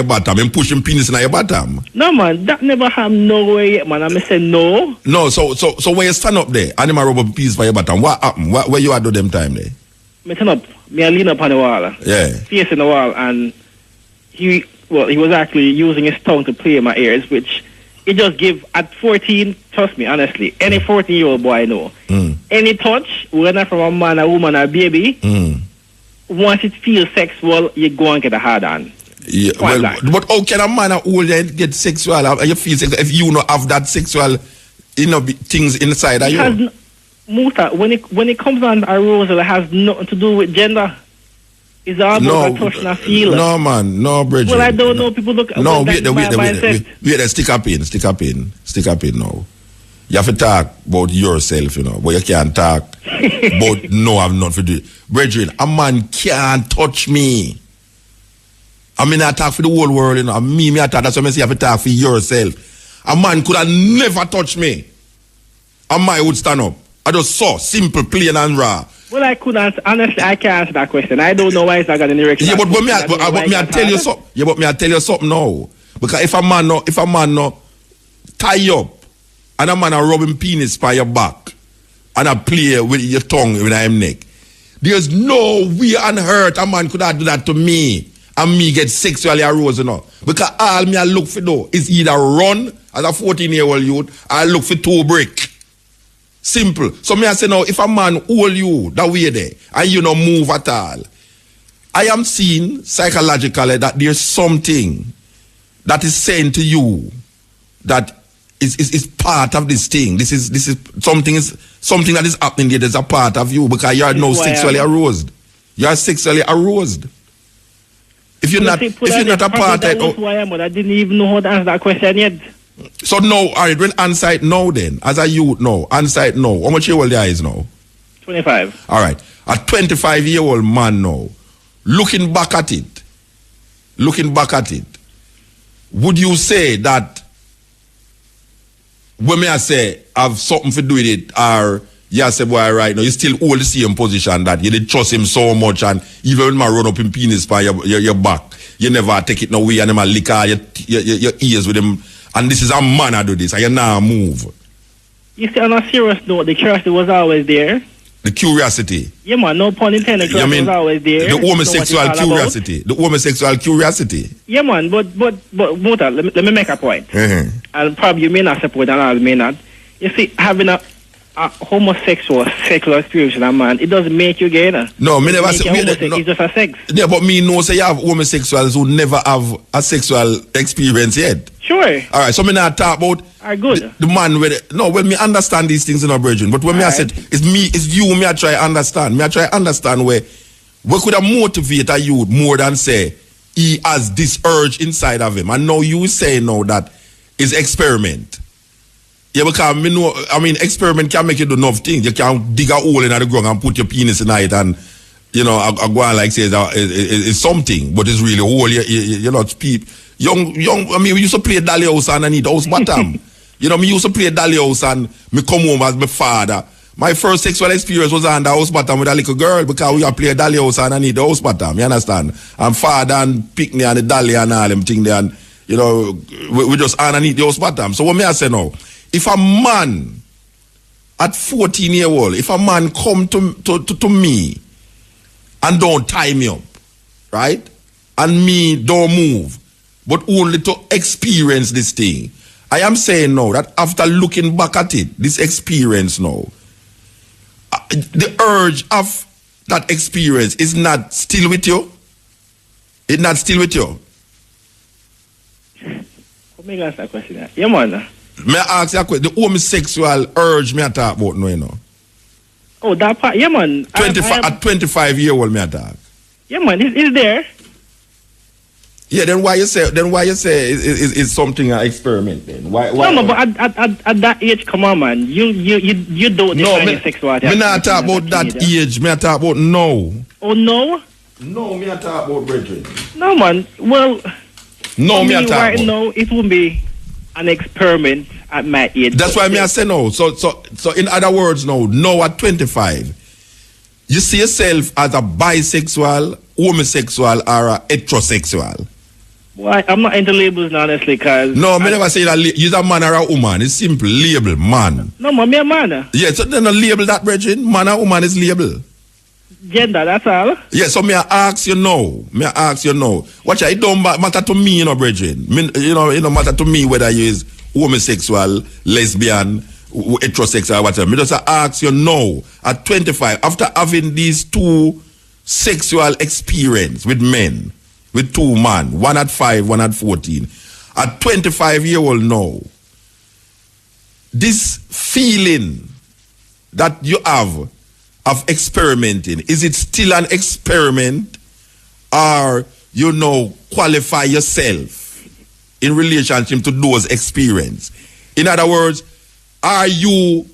[SPEAKER 1] bottom, him push him penis in your bottom?
[SPEAKER 2] No, man, that never happened no way yet, man. I say no.
[SPEAKER 1] No, so when you stand up there and him rub up in penis by your bottom, what happened? Where you at do them time there?
[SPEAKER 2] Me turn up, me lean up on the wall.
[SPEAKER 1] Yeah.
[SPEAKER 2] Facing the wall, and he was actually using his tongue to play in my ears, which it just give at 14, trust me, honestly, any 14-year-old boy I know. Any touch, whether from a man, a woman, or a baby, once it feels sexual, you go and get a hard on.
[SPEAKER 1] Yeah, but how can a man older get sexual? You feel sexual if you not have that sexual, things inside of you?
[SPEAKER 2] Muta, when it comes on arousal, it has nothing to do with gender. It's all about a touch and a feel.
[SPEAKER 1] No, man. No, Bridget.
[SPEAKER 2] Well, I don't know. People look at
[SPEAKER 1] wait, stick up in now. You have to talk about yourself, you know, but you can't talk about no, I'm not for do. Bridget, a man can't touch me. I mean, I talk for the whole world, you know. Me I talk, that's why I say you have to talk for yourself. A man could have never touched me. And I would stand up. I just saw, simple, plain and raw.
[SPEAKER 2] Well, I couldn't, honestly, I can't answer that question. I don't know why it's not got any direction.
[SPEAKER 1] Yeah, but me I tell you something. Yeah, but me I tell you something now. Because if a man no tie you up, and a man a rub him penis by your back, and a play with your tongue in him neck, there's no way on earth a man could have do that to me. And me get sexually aroused, you know. Because all me I look for though is either run as a 14-year-old youth or look for 2 brick. Simple. So me I say now, if a man hold you that way there and you don't move at all, I am seeing psychologically that there's something that is saying to you that is part of this thing. This is something that is happening there. There's a part of you because you are now sexually aroused. You are sexually aroused. If you're not a part of
[SPEAKER 2] I didn't even know how to answer that question yet.
[SPEAKER 1] So no, all right, when hindsight now then, as a youth now, hindsight now, how much year old is now?
[SPEAKER 2] 25.
[SPEAKER 1] All right, a 25-year-old man now, looking back at it, would you say that when me I say have something to do with it, or you say boy right now, you still hold the same position that you did trust him so much, and even when man run up in penis by your back, you never take it no way and him a lick your ears with him, and this is a man I do this, and you now move.
[SPEAKER 2] You see, on a serious note, the curiosity was always there.
[SPEAKER 1] The curiosity.
[SPEAKER 2] Yeah, man, no pun intended. The curiosity was always there.
[SPEAKER 1] The homosexual curiosity. The homosexual curiosity.
[SPEAKER 2] Yeah, man, but Muta, let me make a point.
[SPEAKER 1] Mm-hmm.
[SPEAKER 2] And probably you may not support and I may not. You see, having a homosexual sexual experience, man, it doesn't make you gay.
[SPEAKER 1] No, me never say.
[SPEAKER 2] It's just a sex.
[SPEAKER 1] Yeah, but me know say you have homosexuals who never have a sexual experience yet.
[SPEAKER 2] Sure.
[SPEAKER 1] All right, so me not talk about the man with when me understand these things in our virgin, but when me I said it's you, me I try understand. Me I try understand where could have motivate a youth more than say he has this urge inside of him. And now you say now that is experiment. Yeah, because me know, I mean, experiment can make you do enough things. You can dig a hole in the ground and put your penis in it, and you know, I go on like say it's something, but it's really a hole. You know, young. I mean, we used to play Dolly House and I need house bottom. You know, me used to play Dolly House and me come home as my father. My first sexual experience was on the house bottom with a little girl because we are play Dolly House and I need the house bottom. You understand? And father and pick me and the Dolly and all them thing there, and you know, we just underneath the house bottom. So what me I say now? If a man at 14-year-old, if a man come to me and don't tie me up, right? And me don't move, but only to experience this thing. I am saying now that after looking back at it, this experience now, the urge of that experience is not still with you? It's not still with you?
[SPEAKER 2] Let me ask that question. Yeah, man.
[SPEAKER 1] May I ask you a question? The homosexual urge me I talk about now, you know.
[SPEAKER 2] Oh, that part, yeah, man.
[SPEAKER 1] At 25-year-old me I talk.
[SPEAKER 2] Yeah, man, it's there.
[SPEAKER 1] Yeah, then why you say it's something an experiment then? Why?
[SPEAKER 2] No, but at that age, come on, man, you don't define your sexuality.
[SPEAKER 1] Me not talk about that age. Me I talk about no.
[SPEAKER 2] Oh no?
[SPEAKER 1] No, me I talk about brethren.
[SPEAKER 2] No, man. Well,
[SPEAKER 1] no, me I talk
[SPEAKER 2] right
[SPEAKER 1] about.
[SPEAKER 2] now it won't be an experiment at my age.
[SPEAKER 1] That's why me I say no. So in other words, no at 25, you see yourself as a bisexual, homosexual, or a heterosexual.
[SPEAKER 2] Well, I'm not into labels, honestly, because...
[SPEAKER 1] No, I never say that you're a man or a woman. It's simple. Label, man.
[SPEAKER 2] No, man, me a man.
[SPEAKER 1] Yeah, so then label that, brethren. Man or woman is label.
[SPEAKER 2] Gender, that's all.
[SPEAKER 1] Yeah, so me I ask you now. Watch it don't matter to me, you know, brethren. You know, it don't matter to me whether you is homosexual, lesbian, heterosexual, whatever. Me just ask you now, at 25, after having these two sexual experience with men, with two men, one at 5, one at 14. At 25-year-old now, this feeling that you have of experimenting, is it still an experiment, or you know, qualify yourself in relationship to those experience? In other words, are you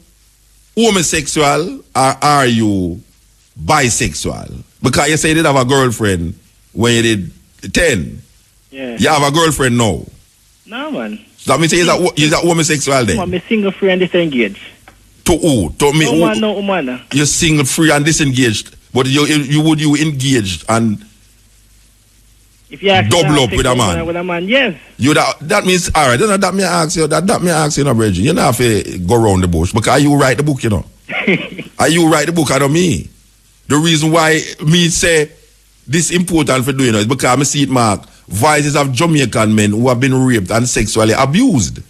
[SPEAKER 1] homosexual or are you bisexual? Because you say you did have a girlfriend when you did 10,
[SPEAKER 2] Yeah.
[SPEAKER 1] You have a girlfriend now.
[SPEAKER 2] No, man.
[SPEAKER 1] So that means you're a homosexual then?
[SPEAKER 2] I'm a single, free, and disengaged.
[SPEAKER 1] To who? To me?
[SPEAKER 2] No woman.
[SPEAKER 1] You're single, free, and disengaged, but you engaged and
[SPEAKER 2] if you
[SPEAKER 1] double up with a man.
[SPEAKER 2] With a man, yes.
[SPEAKER 1] That means, all right, that me ask you, no, Bridget. You don't have to go around the bush because you write the book, you know. Are you write the book, I don't me. The reason why me say this important for doing it is because I see it, Mark, voices of Jamaican men who have been raped and sexually abused.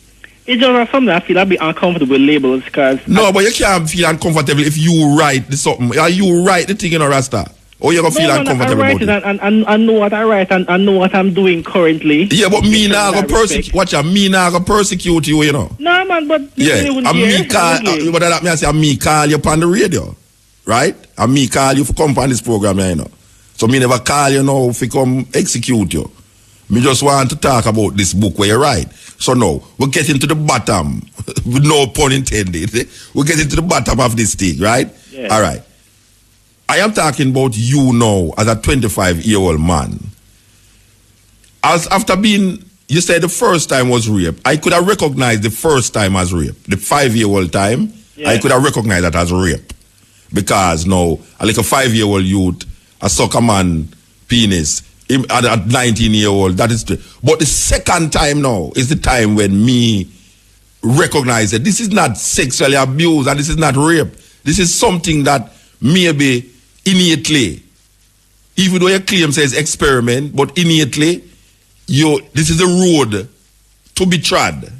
[SPEAKER 2] It's just something I feel a bit uncomfortable with labels because...
[SPEAKER 1] No, but you can't feel uncomfortable if you write the something. Or you write the thing in a Rasta. Or you're going to feel uncomfortable
[SPEAKER 2] about it. I know what I write and I know what I'm doing currently.
[SPEAKER 1] Yeah, but me now going to persecute. Watch out, me now going to persecute you, you know.
[SPEAKER 2] No, man, but...
[SPEAKER 1] Yeah, and me call... But that means I me call you on the radio. Right? And me call you for come on this program, you know. So me never call you now for come execute you. Me just want to talk about this book where you write. So now, we're getting to the bottom, with no pun intended. We're getting to the bottom of this thing, right?
[SPEAKER 2] Yeah.
[SPEAKER 1] All right. I am talking about you now as a 25-year-old man. As after being, you said the first time was rape. I could have recognized the first time as rape. The 5-year-old time, I could have recognized that as rape. Because now, like a 5-year-old youth, a soccer man penis, at 19-year-old, that is true. But the second time now is the time when me recognize that this is not sexually abuse and this is not rape. This is something that maybe innately, even though your claim says experiment, but innately, this is the road to be trod.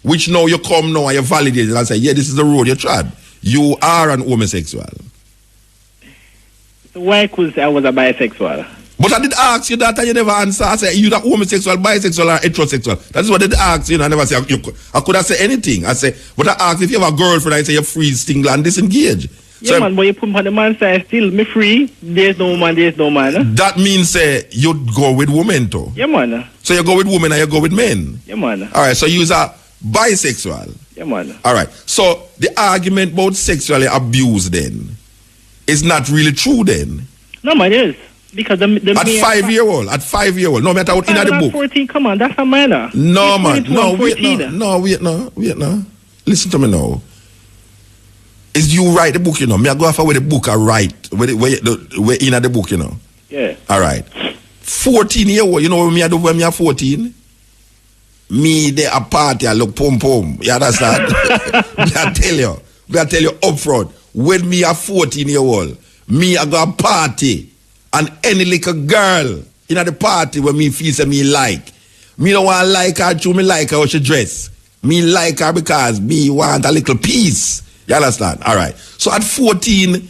[SPEAKER 1] Which now you come now and you validate it and say, yeah, this is the road you trod. You are an homosexual.
[SPEAKER 2] So why could I was a bisexual?
[SPEAKER 1] But I did ask you that and you never answer. I said, you that homosexual, bisexual, or heterosexual? That is what I did ask you. I never say, I could have said anything. I say, but I asked if you have a girlfriend, I say you're free, single, and disengaged.
[SPEAKER 2] Yeah, so, man, but you put me on the man's side still. Me free, there's no man.
[SPEAKER 1] That means you go with women too.
[SPEAKER 2] Yeah, man.
[SPEAKER 1] So you go with women and you go with men.
[SPEAKER 2] Yeah, man.
[SPEAKER 1] All right, so you're a bisexual.
[SPEAKER 2] Yeah, man.
[SPEAKER 1] All right, so the argument about sexually abuse then is not really true then.
[SPEAKER 2] No, man, it is. Because the
[SPEAKER 1] at 5-year-old, no matter what in the book.
[SPEAKER 2] 14, come on, that's a minor.
[SPEAKER 1] No, man, wait, no. Listen to me now. Is you write the book, you know? Me I go after where the book I write, where in the book, you know?
[SPEAKER 2] Yeah.
[SPEAKER 1] All right. 14-year-old, you know what me I do when me are 14? Me there a party, I look pom. You understand? I tell you up front, when me a 14-year-old, me I go a party. And any little girl in the party where me feel say me like. Me don't want to like her to me like her how she dress. Me like her because me want a little peace. You understand? All right. So at 14,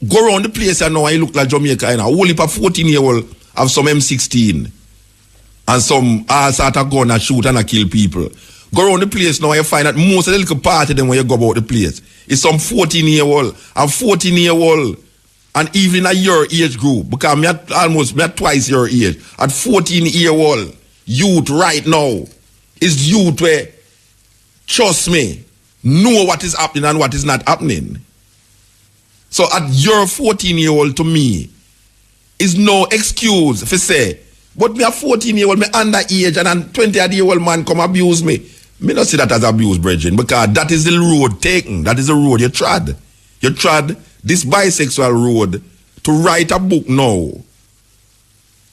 [SPEAKER 1] go around the place and now I look like Jamaica. You know, only for 14-year-old have some M16 and some all sort of gun and shoot and kill people. Go around the place now you find that most of the little party then when you go about the place is some 14-year-old and 14-year-old. And even a your age group, because me at twice your age. At 14-year-old youth right now is youth where, trust me, know what is happening and what is not happening. So at your 14-year-old to me is no excuse for say, but me a 14-year-old, me underage and a 20-year-old man come abuse me. Me not see that as abuse, brethren, because that is the road taken. That is the road you trod. You trod this bisexual road to write a book now.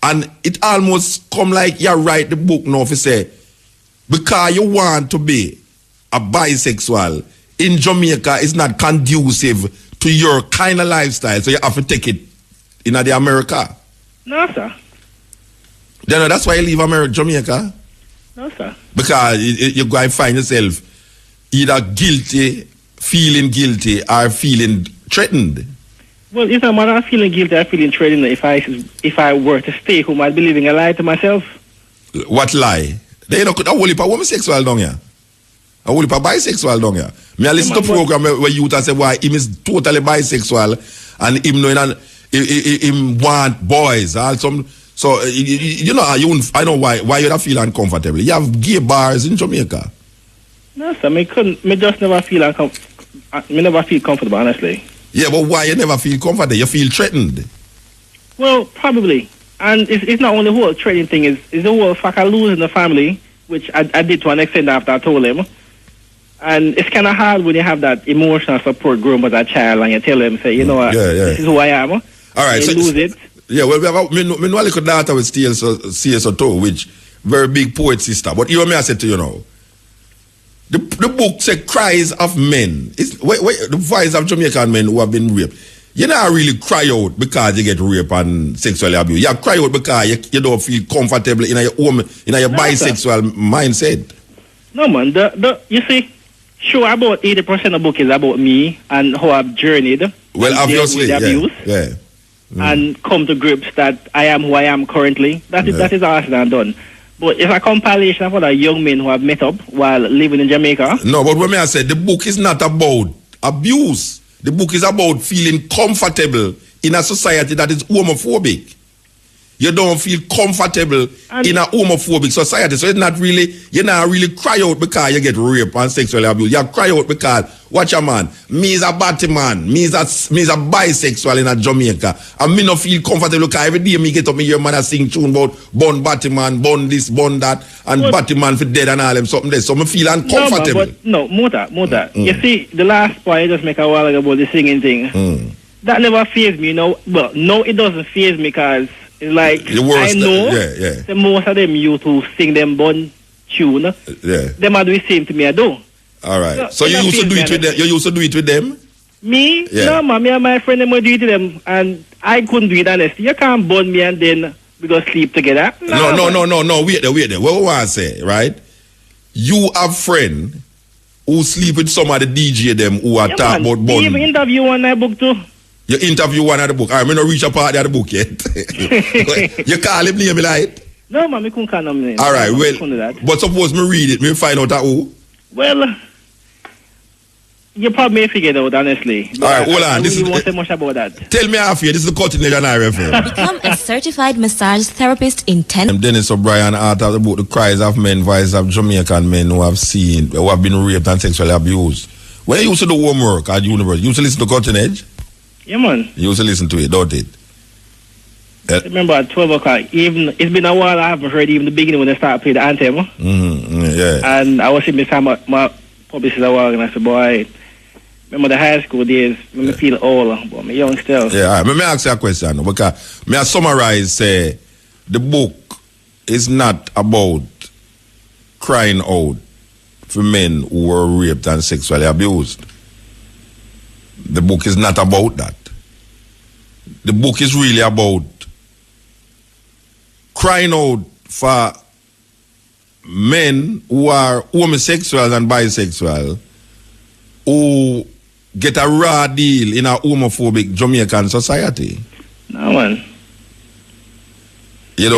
[SPEAKER 1] And it almost come like you write the book now for say, because you want to be a bisexual in Jamaica is not conducive to your kind of lifestyle. So you have to take it in the America.
[SPEAKER 2] No, sir.
[SPEAKER 1] Then that's why you leave Jamaica?
[SPEAKER 2] No, sir.
[SPEAKER 1] Because you're going to find yourself either guilty, feeling guilty, or feeling threatened.
[SPEAKER 2] Well, it's not matter of feeling guilty or feeling threatened. If I were to stay home, I'd be living a lie to myself.
[SPEAKER 1] What lie? They don't a whole heap of homosexual down here. A whole heap of bisexual down here. Me I listen to program where youth say why him is totally bisexual and him knowing him want boys. So you know I know why you don't feel uncomfortable. You have gay bars in Jamaica.
[SPEAKER 2] No, sir. Me just never feel uncomfortable. Me never feel comfortable, honestly.
[SPEAKER 1] Yeah, but why you never feel comfortable? You feel threatened.
[SPEAKER 2] Well, probably. And it's not only the whole trading thing, it's the whole fact of losing the family, which I did to an extent after I told him. And it's kind of hard when you have that emotional support growing as a child and you tell them, say, you know what, this is who I am.
[SPEAKER 1] All right,
[SPEAKER 2] so lose it.
[SPEAKER 1] Yeah, well, we know a little daughter with CSO2, which very big poet sister. But you know, I said to you now, the book said cries of men. The voice of Jamaican men who have been raped. You don't really cry out because you get raped and sexually abused. You cry out because you don't feel comfortable in your home, in your bisexual mindset.
[SPEAKER 2] No, man. You see, sure, about 80% of the book is about me and how I've journeyed.
[SPEAKER 1] Well, obviously,
[SPEAKER 2] with abuse, and come to grips that I am who I am currently. That is all said and done. But it's a compilation of other young men who have met up while living in Jamaica.
[SPEAKER 1] No, but when I said the book is not about abuse. The book is about feeling comfortable in a society that is homophobic. You don't feel comfortable in a homophobic society. So you're not really cry out because you get raped and sexually abused. You cry out because, watch a man, me is a Batty-man, me is a bisexual in a Jamaica. And me not feel comfortable because every day me get up and hear man sing tune about bun Batty-man, bun this, bun that, and Batty-man for dead and all them something there. So me feel uncomfortable.
[SPEAKER 2] Muta. You see, the last point I just make a while ago about the singing thing. That never fazed me, you know. Well, no, it doesn't faze me because it's like, I know the most of them youth who sing them bun tune, them are doing the same to me I do.
[SPEAKER 1] All right. So you used to do it with them? You used to do it with them?
[SPEAKER 2] Me?
[SPEAKER 1] Yeah.
[SPEAKER 2] No, man. Me and my friend, them would do it to them. And I couldn't do it, honestly. You can't bun me and then we go sleep together.
[SPEAKER 1] No. Wait there. What do I say, right? You have friend who sleep with some of the DJ them who are talking about bun.
[SPEAKER 2] You interview one in my book too.
[SPEAKER 1] You interview one of the book. I may not reach a part of the book yet. You call him name like?
[SPEAKER 2] No, man, I couldn't call him name.
[SPEAKER 1] All right, well, but suppose me read it, me find out who?
[SPEAKER 2] Well, you probably may figure it out, honestly.
[SPEAKER 1] All right, hold on.
[SPEAKER 2] I won't say much about that.
[SPEAKER 1] Tell me half here. This is the Cutting Edge on RFM.
[SPEAKER 4] Become a certified massage therapist in 10.
[SPEAKER 1] I'm Dennis O'Brien, author of the book The Cries of Men, Voices of Jamaican Men who have been raped and sexually abused. When you used to do homework at university, you used to listen to Cutting Edge?
[SPEAKER 2] Yeah, man.
[SPEAKER 1] You used to listen to it, don't it?
[SPEAKER 2] Remember at 12 o'clock, even it's been a while I haven't heard even the beginning when they started playing the anthem. And I was sitting beside my publicist a while and I said, boy, remember the high school days, when I feel old, but I'm young still.
[SPEAKER 1] Yeah, all right. Let me ask you a question. Because may I summarize, the book is not about crying out for men who were raped and sexually abused. The book is not about that. The book is really about crying out for men who are homosexual and bisexual who get a raw deal in a homophobic Jamaican society.
[SPEAKER 2] No, man.
[SPEAKER 1] You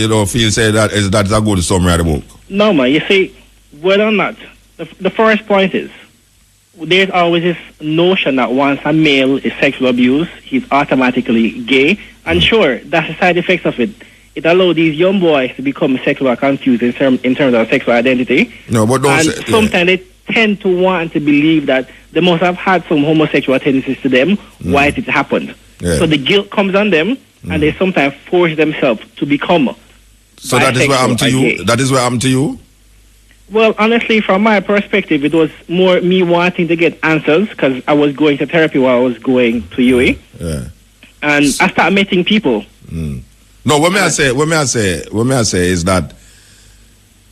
[SPEAKER 1] don't feel say that's a good summary of the book?
[SPEAKER 2] No, man. You see, whether or not, the first point is, there's always this notion that once a male is sexually abused, he's automatically gay. And sure, that's the side effects of it. It allows these young boys to become sexually confused in terms of sexual identity.
[SPEAKER 1] No, but don't say,
[SPEAKER 2] sometimes they tend to want to believe that they must have had some homosexual tendencies to them why it happened. Yeah. So the guilt comes on them, and they sometimes force themselves to become.
[SPEAKER 1] So that is what happened to you? Gay. That is what happened to you?
[SPEAKER 2] Well, honestly, from my perspective, it was more me wanting to get answers because I was going to therapy while I was going to UE. Yeah. And I started meeting people.
[SPEAKER 1] No, what may I say is that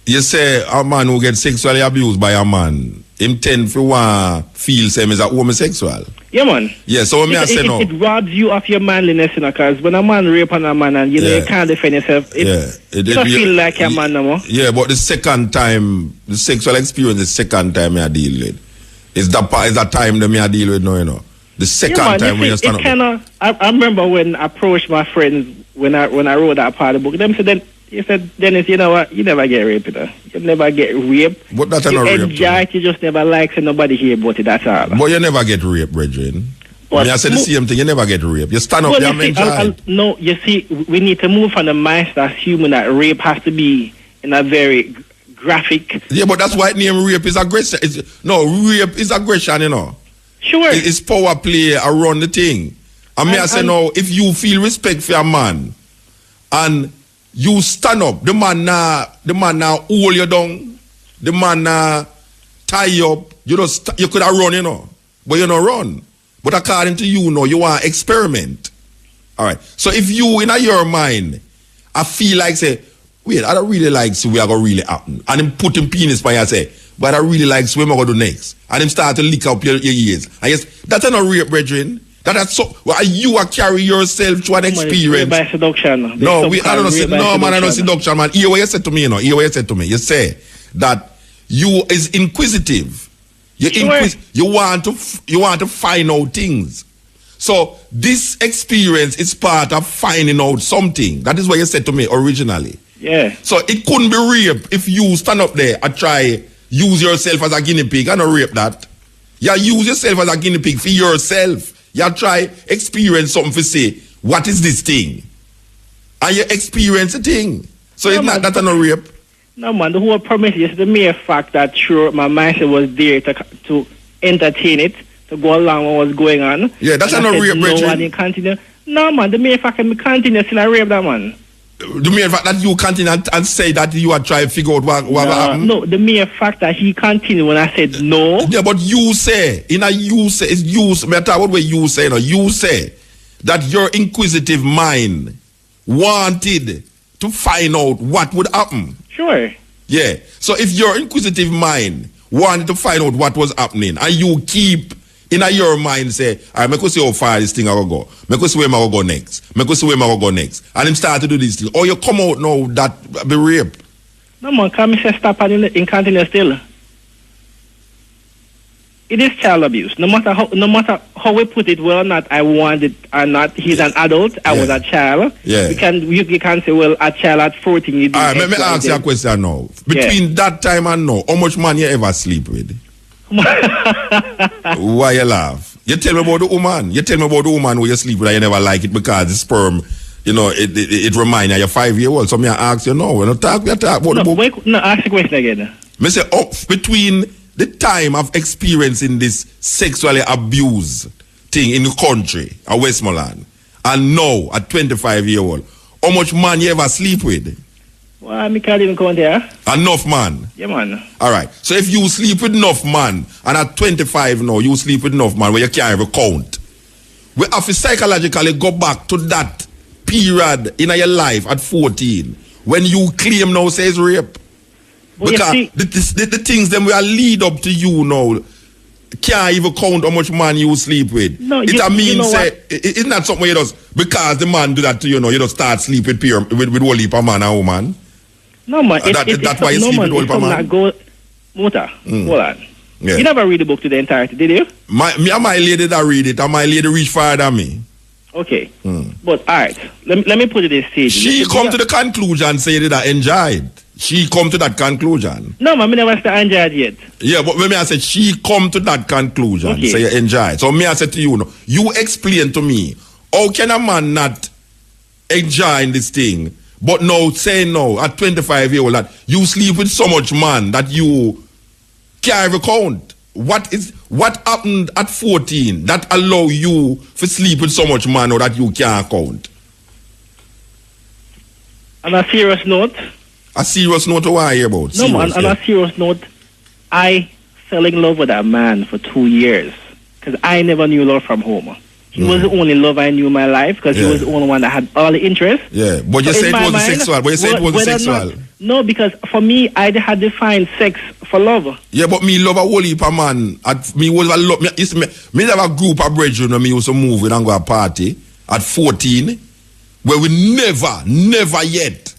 [SPEAKER 1] you say a man who gets sexually abused by a man, him tend to feel same as a homosexual.
[SPEAKER 2] Yeah, man.
[SPEAKER 1] Yeah, so what may I say no?
[SPEAKER 2] It robs you of your manliness, you know, because when a man rape on a man and you can't defend yourself, it don't feel like a man no more.
[SPEAKER 1] Yeah, but the second time, the sexual experience, the second time I deal with, is that time that I deal with now, you know. The second time when you stand up.
[SPEAKER 2] I remember when I approached my friends when I wrote that part of the book. Them said, he said, Dennis, you know what? You never get raped, you know. You never get raped.
[SPEAKER 1] But that's not rape.
[SPEAKER 2] You just never like and nobody hear about it, that's all.
[SPEAKER 1] But you never get raped, brethren. When I say the same thing, you never get raped. You stand up,
[SPEAKER 2] no, you see, we need to move from the mindset as human that rape has to be in a very graphic.
[SPEAKER 1] Yeah, but that's why name rape is aggression. Rape is aggression, you know.
[SPEAKER 2] Sure.
[SPEAKER 1] It's power play around the thing. I say no, if you feel respect for a man, and you stand up, the man now hold you down, the man now tie you up, you could have run, but you don't run. But according to you, you want to experiment. All right. So if you, in your mind, I feel like, say, wait, I don't really like see we are going to really happen. And him put him penis by you say, but I really like swim, I'm going to do next. And him start to lick up your ears. And yes, that's not rape, brethren. That's so, well, you are carry yourself to an experience.
[SPEAKER 2] By seduction.
[SPEAKER 1] No, I don't say, no, man, I don't seduction, man. Hear what you said to me, Hear what you said to me. You say that you is inquisitive. You want to find out things. So this experience is part of finding out something. That is what you said to me originally.
[SPEAKER 2] Yeah.
[SPEAKER 1] So it couldn't be rape if you stand up there and try use yourself as a guinea pig. I don't rape that. You use yourself as a guinea pig for yourself. You try experience something for say, what is this thing? And you experience a thing. So it's not that a rape.
[SPEAKER 2] No, man, the whole premise is the mere fact that sure, my mindset was there to entertain it, to go along with what was going on.
[SPEAKER 1] Yeah, that's not rape,
[SPEAKER 2] no, and you continue. No, man, the mere fact that me continue still a rape that, man.
[SPEAKER 1] The mere fact that you continue and say that you are trying to figure out what happened?
[SPEAKER 2] No, the mere fact that he continued when I said no.
[SPEAKER 1] Yeah, but you say, it's you, me talk about what you say, you say that your inquisitive mind wanted to find out what would happen.
[SPEAKER 2] Sure.
[SPEAKER 1] Yeah. So if your inquisitive mind wanted to find out what was happening and you keep in your mind say, all right, make us see how far this thing I will go. Make us see where I will go next. Make us see where I will go next. And him start to do this thing. Or you come out now that be rape.
[SPEAKER 2] No, man, come and say stop and in continue still. It is child abuse. No matter how we put it, whether or not I want it or not, he's an adult, I was a child.
[SPEAKER 1] Yeah.
[SPEAKER 2] You can say, well, a child at 14, you do.
[SPEAKER 1] All right, let me ask you a question now. Between that time and now, how much man you ever sleep with? Why you laugh? You tell me about the woman. You tell me about the woman who you sleep with and you never like it because the sperm, it reminds you you're 5-year-old. So me I ask you, no, we don't talk about the book.
[SPEAKER 2] No, ask the question again.
[SPEAKER 1] Me say, between the time of experiencing this sexually abuse thing in the country at Westmoreland and now at 25-year-old, how much man you ever sleep with?
[SPEAKER 2] Well, I can't even count there.
[SPEAKER 1] Enough man?
[SPEAKER 2] Yeah, man.
[SPEAKER 1] All right. So if you sleep with enough man, and at 25 now, you sleep with enough man where you can't even count, we have to psychologically go back to that period in your life at 14 when you claim now says rape.
[SPEAKER 2] Well,
[SPEAKER 1] because the things them will lead up to you now can't even count how much man you sleep with.
[SPEAKER 2] No,
[SPEAKER 1] it's not something you just because the man do that to you, you just start sleep with whole heap of man and woman.
[SPEAKER 2] No, man.
[SPEAKER 1] That's why you sleep with whole heap of man.
[SPEAKER 2] Muta, hold on.
[SPEAKER 1] Yeah.
[SPEAKER 2] You never read the book to the entirety, did you?
[SPEAKER 1] My lady that read it, and my lady reach farther than me.
[SPEAKER 2] Okay. But all right, let me put it this stage.
[SPEAKER 1] She come to the conclusion say that I enjoyed. She come to that conclusion.
[SPEAKER 2] No, man, I never start enjoyed yet.
[SPEAKER 1] Yeah, but when I said she come to that conclusion,
[SPEAKER 2] okay.
[SPEAKER 1] Say you enjoy. So me I said to you, you explain to me, how can a man not enjoy this thing, but now say no at 25 years old that you sleep with so much man that you can't even count. What happened at 14 that allow you to sleep with so much man or that you can't count?
[SPEAKER 2] On a serious note.
[SPEAKER 1] A serious note to what I hear about?
[SPEAKER 2] No, man, on a serious note, I fell in love with that man for 2 years because I never knew love from home. He was the only love I knew in my life because he was the only one that had all the interest.
[SPEAKER 1] Yeah, but you said it was sexual. But you said it was sexual.
[SPEAKER 2] No, because for me, I had defined sex for love.
[SPEAKER 1] Yeah, but me love a whole heap of man. Me was a lot. Me have a group of brethren when me used to move with and go a party at 14 where we never yet.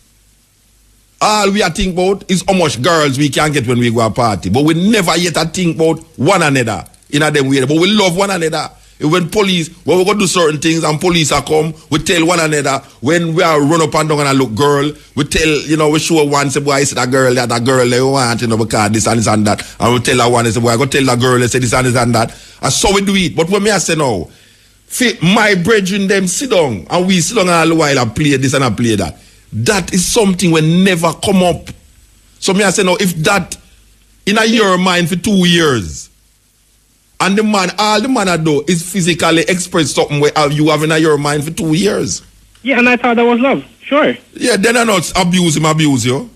[SPEAKER 1] All we are think about is how much girls we can get when we go a party. But we never yet think about one another in a them way. But we love one another. When we go do certain things and police are come, we tell one another. When we are run up and down and look girl, we tell, we show one, say, boy, it's that girl they want, because this and this and that. And we tell that one, say, boy, I go tell that girl, they say this and this and that. And so we do it. But when me I say now, my brethren them sit down, and we sit down all the while and play this and I play that. That is something will never come up. So me I say now, if that in your mind for 2 years, and all the man I do is physically express something where you have in your mind for 2 years.
[SPEAKER 2] Yeah, and I thought that was love. Sure.
[SPEAKER 1] Yeah, then I not abuse you.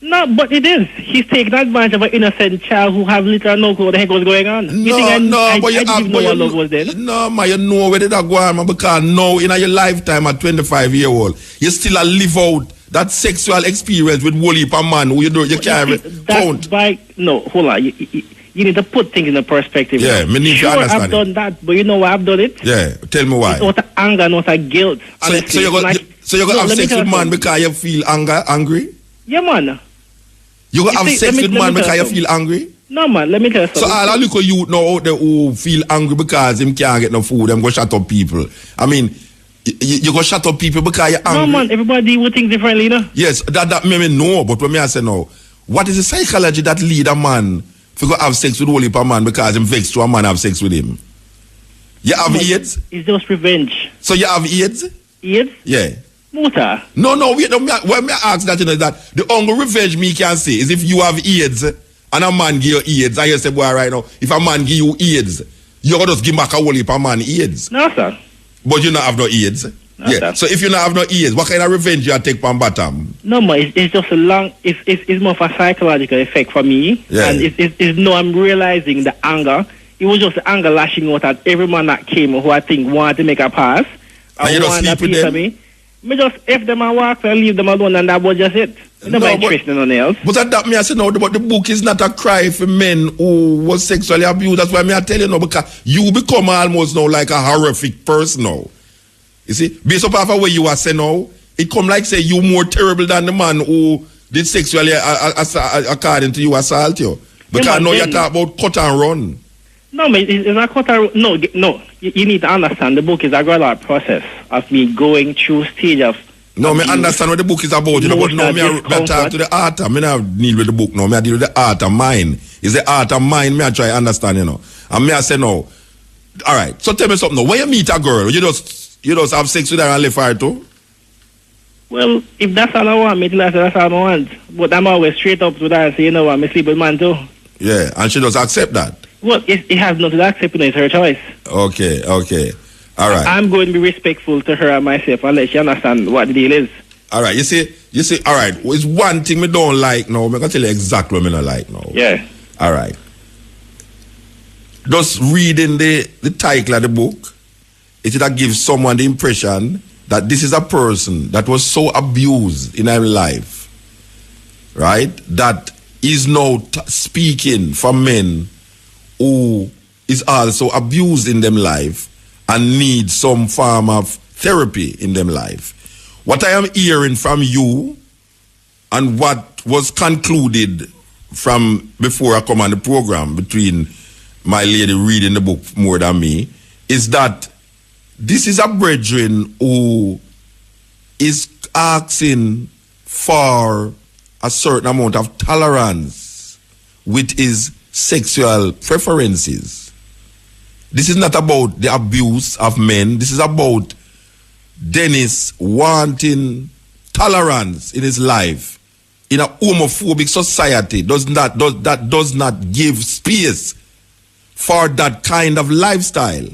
[SPEAKER 2] No, but it is. He's taking advantage of an innocent child who have little no clue what the heck was going on. You think
[SPEAKER 1] but
[SPEAKER 2] I didn't know what love was then?
[SPEAKER 1] No, man, you know where did that go on, man, because now in your lifetime at 25-year-old, you still a live out that sexual experience with whole heap of man who you can't count.
[SPEAKER 2] No, hold on. You need to put things in a perspective.
[SPEAKER 1] Yeah, me need to understand
[SPEAKER 2] I've done that, but you know why I've done it?
[SPEAKER 1] Yeah, tell me why.
[SPEAKER 2] It's not anger, not a guilt.
[SPEAKER 1] So you're going to have sex with man because you feel angry?
[SPEAKER 2] Yeah, man.
[SPEAKER 1] You going to have sex with man because you feel angry?
[SPEAKER 2] No, man, let me tell you something.
[SPEAKER 1] So all the little youth now out there who feel angry because him can't get no food, them go shut up people. I mean, you go shut up people because you're angry.
[SPEAKER 2] No, man, everybody will think differently, you know?
[SPEAKER 1] Yes, that me know, but when I say no, what is the psychology that lead a man to go have sex with all heap of man because him vexed to a man have sex with him? You have AIDS?
[SPEAKER 2] It's just revenge.
[SPEAKER 1] So you have AIDS?
[SPEAKER 2] AIDS?
[SPEAKER 1] Yeah.
[SPEAKER 2] Muta.
[SPEAKER 1] No, wait, when me ask that, you know, that the only revenge me can say is if you have AIDS and a man give you AIDS, and you say, boy, right now, if a man give you AIDS, you gotta just give back a whole heap of man AIDS.
[SPEAKER 2] No, sir.
[SPEAKER 1] But you not have no AIDS.
[SPEAKER 2] No,
[SPEAKER 1] yeah.
[SPEAKER 2] sir.
[SPEAKER 1] So if you not have no AIDS, what kind of revenge you take from bottom?
[SPEAKER 2] No, man, it's just a long, it's more of a psychological effect for me.
[SPEAKER 1] Yeah.
[SPEAKER 2] And it's no, I'm realizing the anger. It was just the anger lashing out at every man that came who I think wanted to make a pass.
[SPEAKER 1] And you don't sleep with them?
[SPEAKER 2] Me just F them and walk and leave them alone, and that was just it. Never interested in nothing else.
[SPEAKER 1] But that me I say no, but the book is not a cry for men who was sexually abused. That's why me I tell you now, because you become almost now like a horrific person now. You see, based upon the way you are saying now, it come like say you more terrible than the man who did sexually according to you assault you. Because
[SPEAKER 2] yeah,
[SPEAKER 1] now you talk about cut and run.
[SPEAKER 2] No, man, it's not cut and run. No. You need to understand the book is a gradual process of me going through stage of.
[SPEAKER 1] No, me understand what the book is about, you know, but now me I talk to the art. Me not deal with the book now. Me I deal with the art of mine. It's the art of mine. Me I try to understand, you know. And me I say no. All right. So tell me something now. When you meet a girl, you just have sex with her and leave her too?
[SPEAKER 2] Well, if that's all I want, me tell her that's all I want. But I'm always straight up with her and say, you know what, I sleep with man too.
[SPEAKER 1] Yeah, and she does accept that.
[SPEAKER 2] Well, it has nothing to accept, it's her choice.
[SPEAKER 1] Okay. All right.
[SPEAKER 2] I'm going to be respectful to her and myself unless she understand what the deal is.
[SPEAKER 1] All right. You see, all right. It's one thing me don't like now. I'm going to tell you exactly what I don't like now.
[SPEAKER 2] Yeah.
[SPEAKER 1] All right. Just reading the title of the book, it gives someone the impression that this is a person that was so abused in her life, right? That is now speaking for men who is also abused in them life and need some form of therapy in them life. What I am hearing from you and what was concluded from before I come on the program between my lady reading the book more than me is that this is a brethren who is asking for a certain amount of tolerance with his sexual preferences. This is not about the abuse of men. This is about Dennis wanting tolerance in his life in a homophobic society that does not give space for that kind of lifestyle.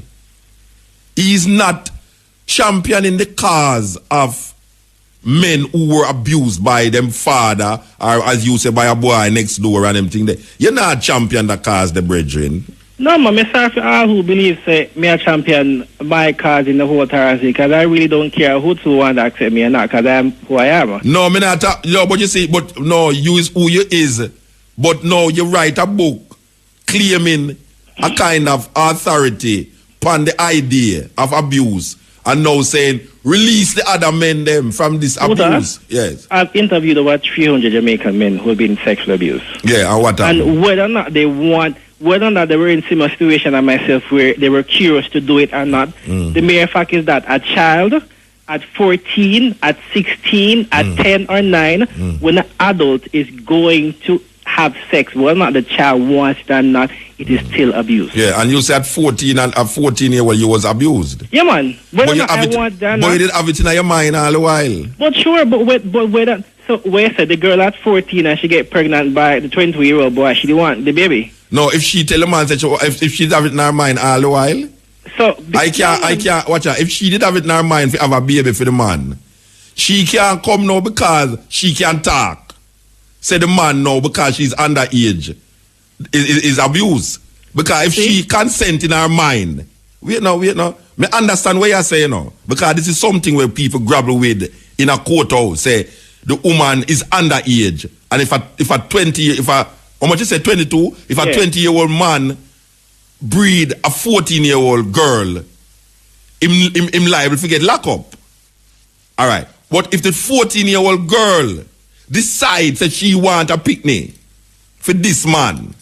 [SPEAKER 1] He is not championing the cause of men who were abused by them father, or as you say, by a boy next door and them thing there. You're not champion the cause, the brethren.
[SPEAKER 2] No, man, I'm sorry for all who believe me a champion my cause in the whole Tarancy, because I really don't care who to want to accept me or not, because I am who I am.
[SPEAKER 1] No, me not. No, but you see, but no, you is who you is. But no, you write a book claiming a kind of authority upon the idea of abuse, and now saying release the other men them from this abuse. Yes.
[SPEAKER 2] I've interviewed over 300 Jamaican men who have been sexually abused.
[SPEAKER 1] Yeah, and what happened?
[SPEAKER 2] And whether or not they were in similar situation as myself where they were curious to do it or not, the mere fact is that a child at 14, at 16, at 10 or 9, when an adult is going to have sex, whether or not the child wants it or not, it is still abuse.
[SPEAKER 1] Yeah, and you said 14 and at 14 years you was abused.
[SPEAKER 2] Yeah, man.
[SPEAKER 1] But you didn't have it in your mind all the while.
[SPEAKER 2] But sure, but whether so where said the girl at 14 and she get pregnant by the 22-year-old boy, she didn't want the baby.
[SPEAKER 1] No, if she tell a man that if she have it in her mind all the while,
[SPEAKER 2] so
[SPEAKER 1] I can't watch her. If she did have it in her mind to have a baby for the man, She can't come now because she can talk. Say the man now because she's underage is abuse. Because if she consent in her mind, wait now. Me understand what you're saying now. Because this is something where people grapple with in a courthouse. Say the woman is underage. And if how much you say 22? If a 20-year-old man breed a 14-year-old girl, him liable to get locked up. All right. But if the 14-year-old girl decides that she want a picnic for this man,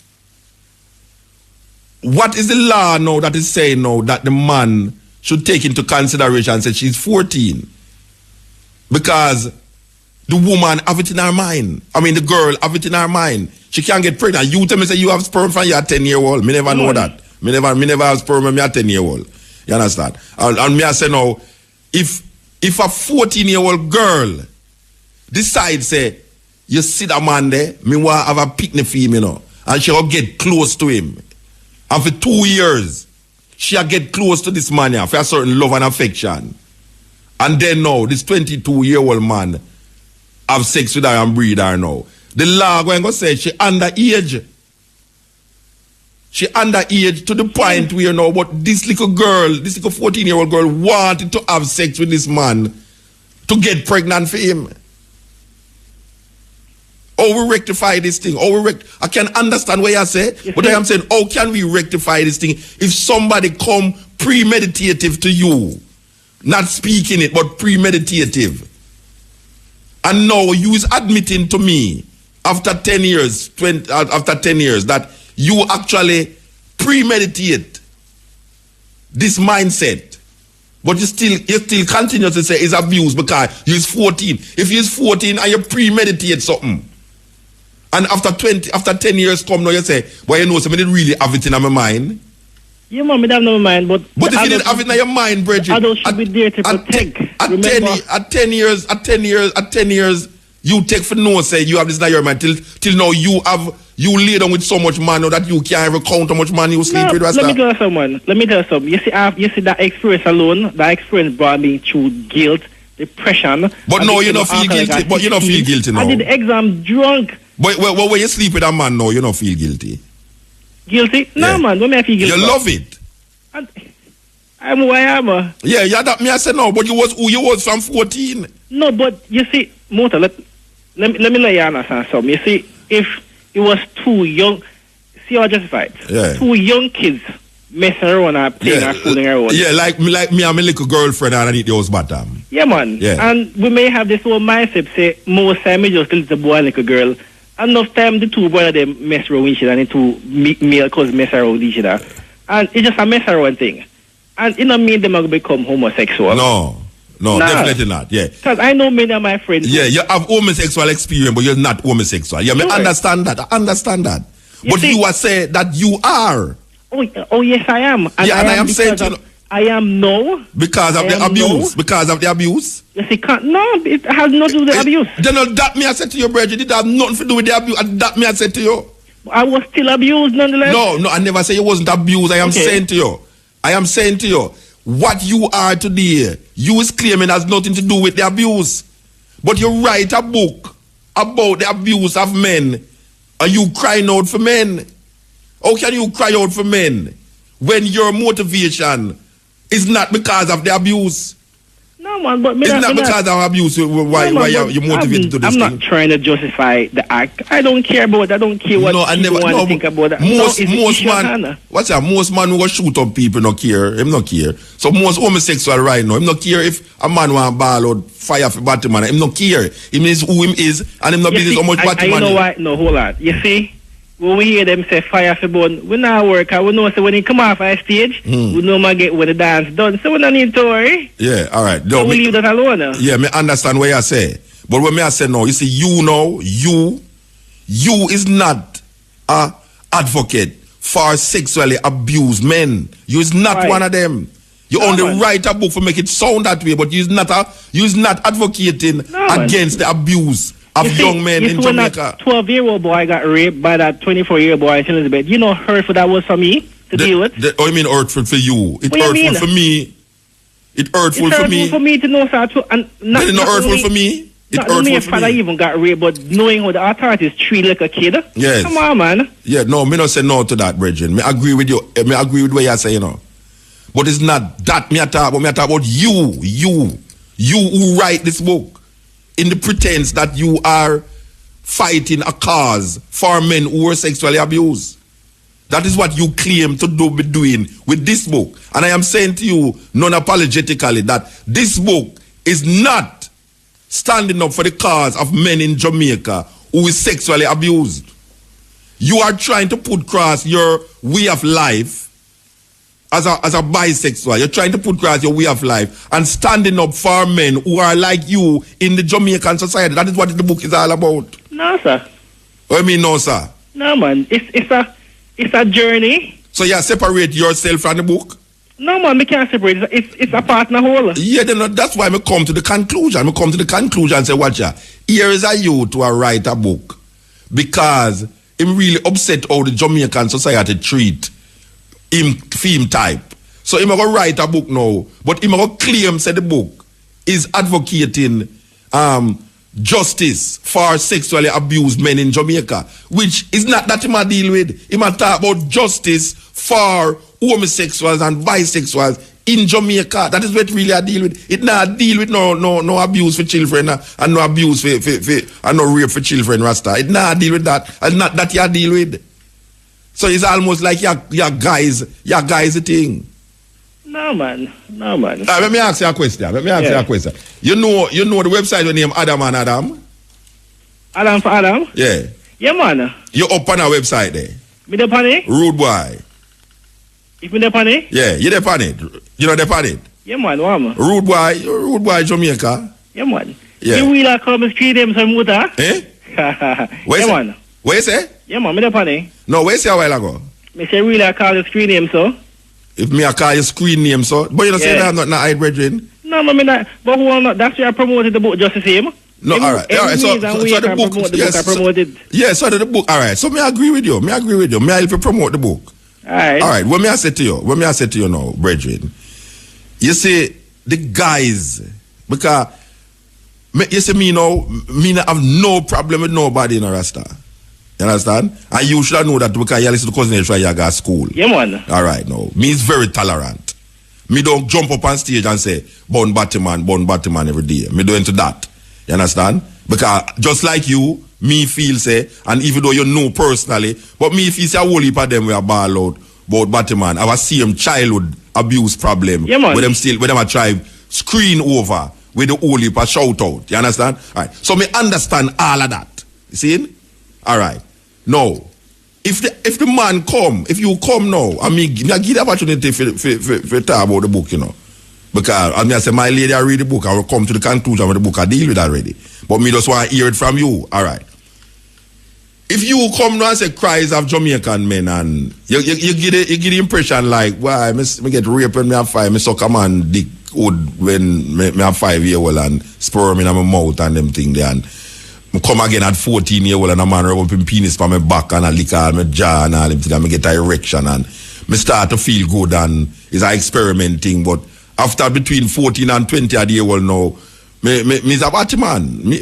[SPEAKER 1] what is the law now that is saying now that the man should take into consideration and say she's 14? Because the woman have it in her mind. I mean, the girl have it in her mind. She can't get pregnant. You tell me say you have sperm from your 10-year-old. Me never know that. Me never have sperm from your 10-year-old. You understand? And me I say now, if a 14-year-old girl decides say, you see that man there, me want have a picnic for him, you know, and she'll get close to him. And for 2 years, she'll get close to this man here for a certain love and affection. And then now, this 22-year-old man have sex with her and breed her now. The law going to say she underage. She underage to the point where now, but this little 14-year-old girl wanted to have sex with this man to get pregnant for him. How we rectify this thing? I can understand what you say, but I am saying, how can we rectify this thing if somebody come premeditative to you, not speaking it, but premeditative, and now you is admitting to me after 10 years, that you actually premeditate this mindset, but you still continue to say it's abuse because you're 14. If you're 14 and you premeditate something, and after 10 years come now you say, well, you know, somebody didn't really have it in my mind.
[SPEAKER 2] Yeah, mom, I don't know my mind, but
[SPEAKER 1] if you didn't have it in your mind, Bridget,
[SPEAKER 2] adults should be there to protect.
[SPEAKER 1] At 10 years, you take for no say you have this in your mind till now you lay down with so much man now that you can't even count how much man you sleep with.
[SPEAKER 2] Let me tell you something. You see that experience alone, that experience brought me through guilt, depression.
[SPEAKER 1] But no, you don't feel guilty. But you don't feel guilty now.
[SPEAKER 2] I did the exam drunk.
[SPEAKER 1] But when you sleep with a man now, you don't feel guilty.
[SPEAKER 2] Guilty? No, man. When I feel guilty.
[SPEAKER 1] You love it.
[SPEAKER 2] I'm who I am.
[SPEAKER 1] Yeah, that me I say no, but you was from 14.
[SPEAKER 2] No, but you see, Muta, let me let you understand something. You see, if it was too young, see how I justified.
[SPEAKER 1] Yeah.
[SPEAKER 2] 2 young kids messing around and playing and fooling around.
[SPEAKER 1] Yeah, like me and my little girlfriend and I need those bottom.
[SPEAKER 2] Yeah, man.
[SPEAKER 1] Yeah.
[SPEAKER 2] And we may have this whole mindset, say, most time we just little boy and little girl. Enough time the two brothers they mess around with each other and the two male cousins mess around with each other. And it's just a mess around thing. And it don't mean them will become homosexual.
[SPEAKER 1] No, definitely not. Yeah.
[SPEAKER 2] Because I know many of my friends.
[SPEAKER 1] Yeah, you have homosexual experience, but you're not homosexual. Yeah, I understand that. I understand that. But you are saying that you are.
[SPEAKER 2] Oh yes, I am. And
[SPEAKER 1] yeah, and I am saying to
[SPEAKER 2] I am no.
[SPEAKER 1] Because of the abuse. No. Because of the abuse.
[SPEAKER 2] Yes, it has nothing to do with the abuse.
[SPEAKER 1] Then that me I said to you, Bridget, it has nothing to do with the abuse. And that me I said to you.
[SPEAKER 2] I was still abused nonetheless.
[SPEAKER 1] No, I never say you wasn't abused. I am saying to you, what you are today, you is claiming has nothing to do with the abuse. But you write a book about the abuse of men and you crying out for men. How can you cry out for men when your motivation is not because of the abuse?
[SPEAKER 2] No, man, but
[SPEAKER 1] it's not because of abuse why you're motivated to this thing.
[SPEAKER 2] I'm not trying to justify the act. I don't care about it. I don't care what people want to think about it.
[SPEAKER 1] Most man who go shoot up people not care. Him not care. So most homosexual right now, him not care if a man want ball out fire for Batty-man. Him not care. Him is who him is and him not business how much Batty-man.
[SPEAKER 2] You know why? No, hold on. You see? When we hear them say fire for bun, we not work. We know so when he come off our stage, we know man get when the dance done. So we don't need to worry.
[SPEAKER 1] Yeah, all right.
[SPEAKER 2] So we leave that alone.
[SPEAKER 1] Yeah, me understand what you say. But when I say no, you see, you is not a advocate for sexually abused men. You is not one of them. You only write a book for make it sound that way, but you is not advocating against the abuse of young men in Jamaica.
[SPEAKER 2] 12-year-old boy got raped by that 24-year-old boy in Elizabeth. You know how hurtful that was for me to deal with?
[SPEAKER 1] You mean hurtful for you? It's hurtful for me. It hurtful
[SPEAKER 2] it's
[SPEAKER 1] for me.
[SPEAKER 2] For me to know, sir. And not,
[SPEAKER 1] But it's not hurtful for me. It
[SPEAKER 2] not only
[SPEAKER 1] hurtful
[SPEAKER 2] my
[SPEAKER 1] for
[SPEAKER 2] father
[SPEAKER 1] me.
[SPEAKER 2] even got raped, but knowing how the authorities treat like a kid.
[SPEAKER 1] Yes.
[SPEAKER 2] Come on, man.
[SPEAKER 1] Yeah, no, me not say no to that, brethren. Me agree with you. Me agree with what you're saying, you know. But it's not that me talk about. Me talk about you who write this book in the pretense that you are fighting a cause for men who were sexually abused. That is what you claim to be doing with this book. And I am saying to you non-apologetically that this book is not standing up for the cause of men in Jamaica who is sexually abused. You are trying to put across your way of life as a bisexual. You're trying to put across your way of life and standing up for men who are like you in the Jamaican society. That is what the book is all about.
[SPEAKER 2] No, sir.
[SPEAKER 1] What do you mean, no, sir?
[SPEAKER 2] No, man. It's a journey.
[SPEAKER 1] So you separate yourself from the book?
[SPEAKER 2] No, man, we can't separate. It's a partner whole.
[SPEAKER 1] Yeah, then that's why I come to the conclusion. I come to the conclusion and say, watch ya, here is a youth to write a book because him really upset how the Jamaican society treat him type. So him going to write a book now, but him going to claim say the book is advocating justice for sexually abused men in Jamaica, which is not that him a deal with. Him a talk about justice for homosexuals and bisexuals in Jamaica. That is what really I deal with. It not deal with no abuse for children and no abuse for and no rape for children, Rasta. It not deal with that. And not that you deal with. So it's almost like your guys the thing.
[SPEAKER 2] No, man. No, man.
[SPEAKER 1] Let me ask you a question. You know the website with name Adam and Adam?
[SPEAKER 2] Adam for Adam?
[SPEAKER 1] Yeah.
[SPEAKER 2] Yeah, man.
[SPEAKER 1] You up on a website there?
[SPEAKER 2] Me there on it?
[SPEAKER 1] Rude boy.
[SPEAKER 2] If me there on it?
[SPEAKER 1] Yeah, you there on it. You know there on it?
[SPEAKER 2] Yeah, man. What, man?
[SPEAKER 1] Rude boy Jamaica.
[SPEAKER 2] Yeah, man.
[SPEAKER 1] Yeah.
[SPEAKER 2] You will come screen them some Muta?
[SPEAKER 1] Eh?
[SPEAKER 2] Yeah, man.
[SPEAKER 1] What you say?
[SPEAKER 2] Yeah, man. Me there on it?
[SPEAKER 1] No, what you say a while ago?
[SPEAKER 2] Me say really I call the screen name, so.
[SPEAKER 1] If me I call your screen name, so. But you don't say that I'm not hide brethren.
[SPEAKER 2] No, man, me not. But who not? That's why I promoted the book just the same.
[SPEAKER 1] No, all right. So the book, yes.
[SPEAKER 2] I promoted.
[SPEAKER 1] Yeah, so the book, all right. So me agree with you. Me help you promote the book.
[SPEAKER 2] All right.
[SPEAKER 1] All right. What me I say to you now, brethren, you see, the guys, because, you see me now, me not have no problem with nobody in a Rasta. You understand? And you should know that because you listen to cousin try you go to school.
[SPEAKER 2] Yeah, man.
[SPEAKER 1] All right, no. Me is very tolerant. Me don't jump up on stage and say, born Batty-man every day. Me don't into that. You understand? Because just like you, me feel say, and even though you know personally, but me feel say a whole heap of them were ball out about Batty-man. I was same childhood abuse problem.
[SPEAKER 2] Yeah, man.
[SPEAKER 1] With them a try screen over with the whole heap of shout out. You understand? All right. So me understand all of that. You see? All right. Now, if the man come, if you come now, I mean, I give the opportunity for talk about the book, you know. Because, I say, my lady, I read the book, I will come to the conclusion with the book, I deal with already. But me just want to hear it from you. All right. If you come now and say cries of Jamaican men, and you get the impression like, why, me get raped when me have 5, me suck a man dick wood when me have 5 years old and sperm in my mouth and them thing there, and come again at 14 years old and a man rub up him penis for my back and a lick all my jaw and all them thing and me get an erection and me start to feel good and it's an experimenting. But after between 14 and 20 years old now, me's a Batty-man. Me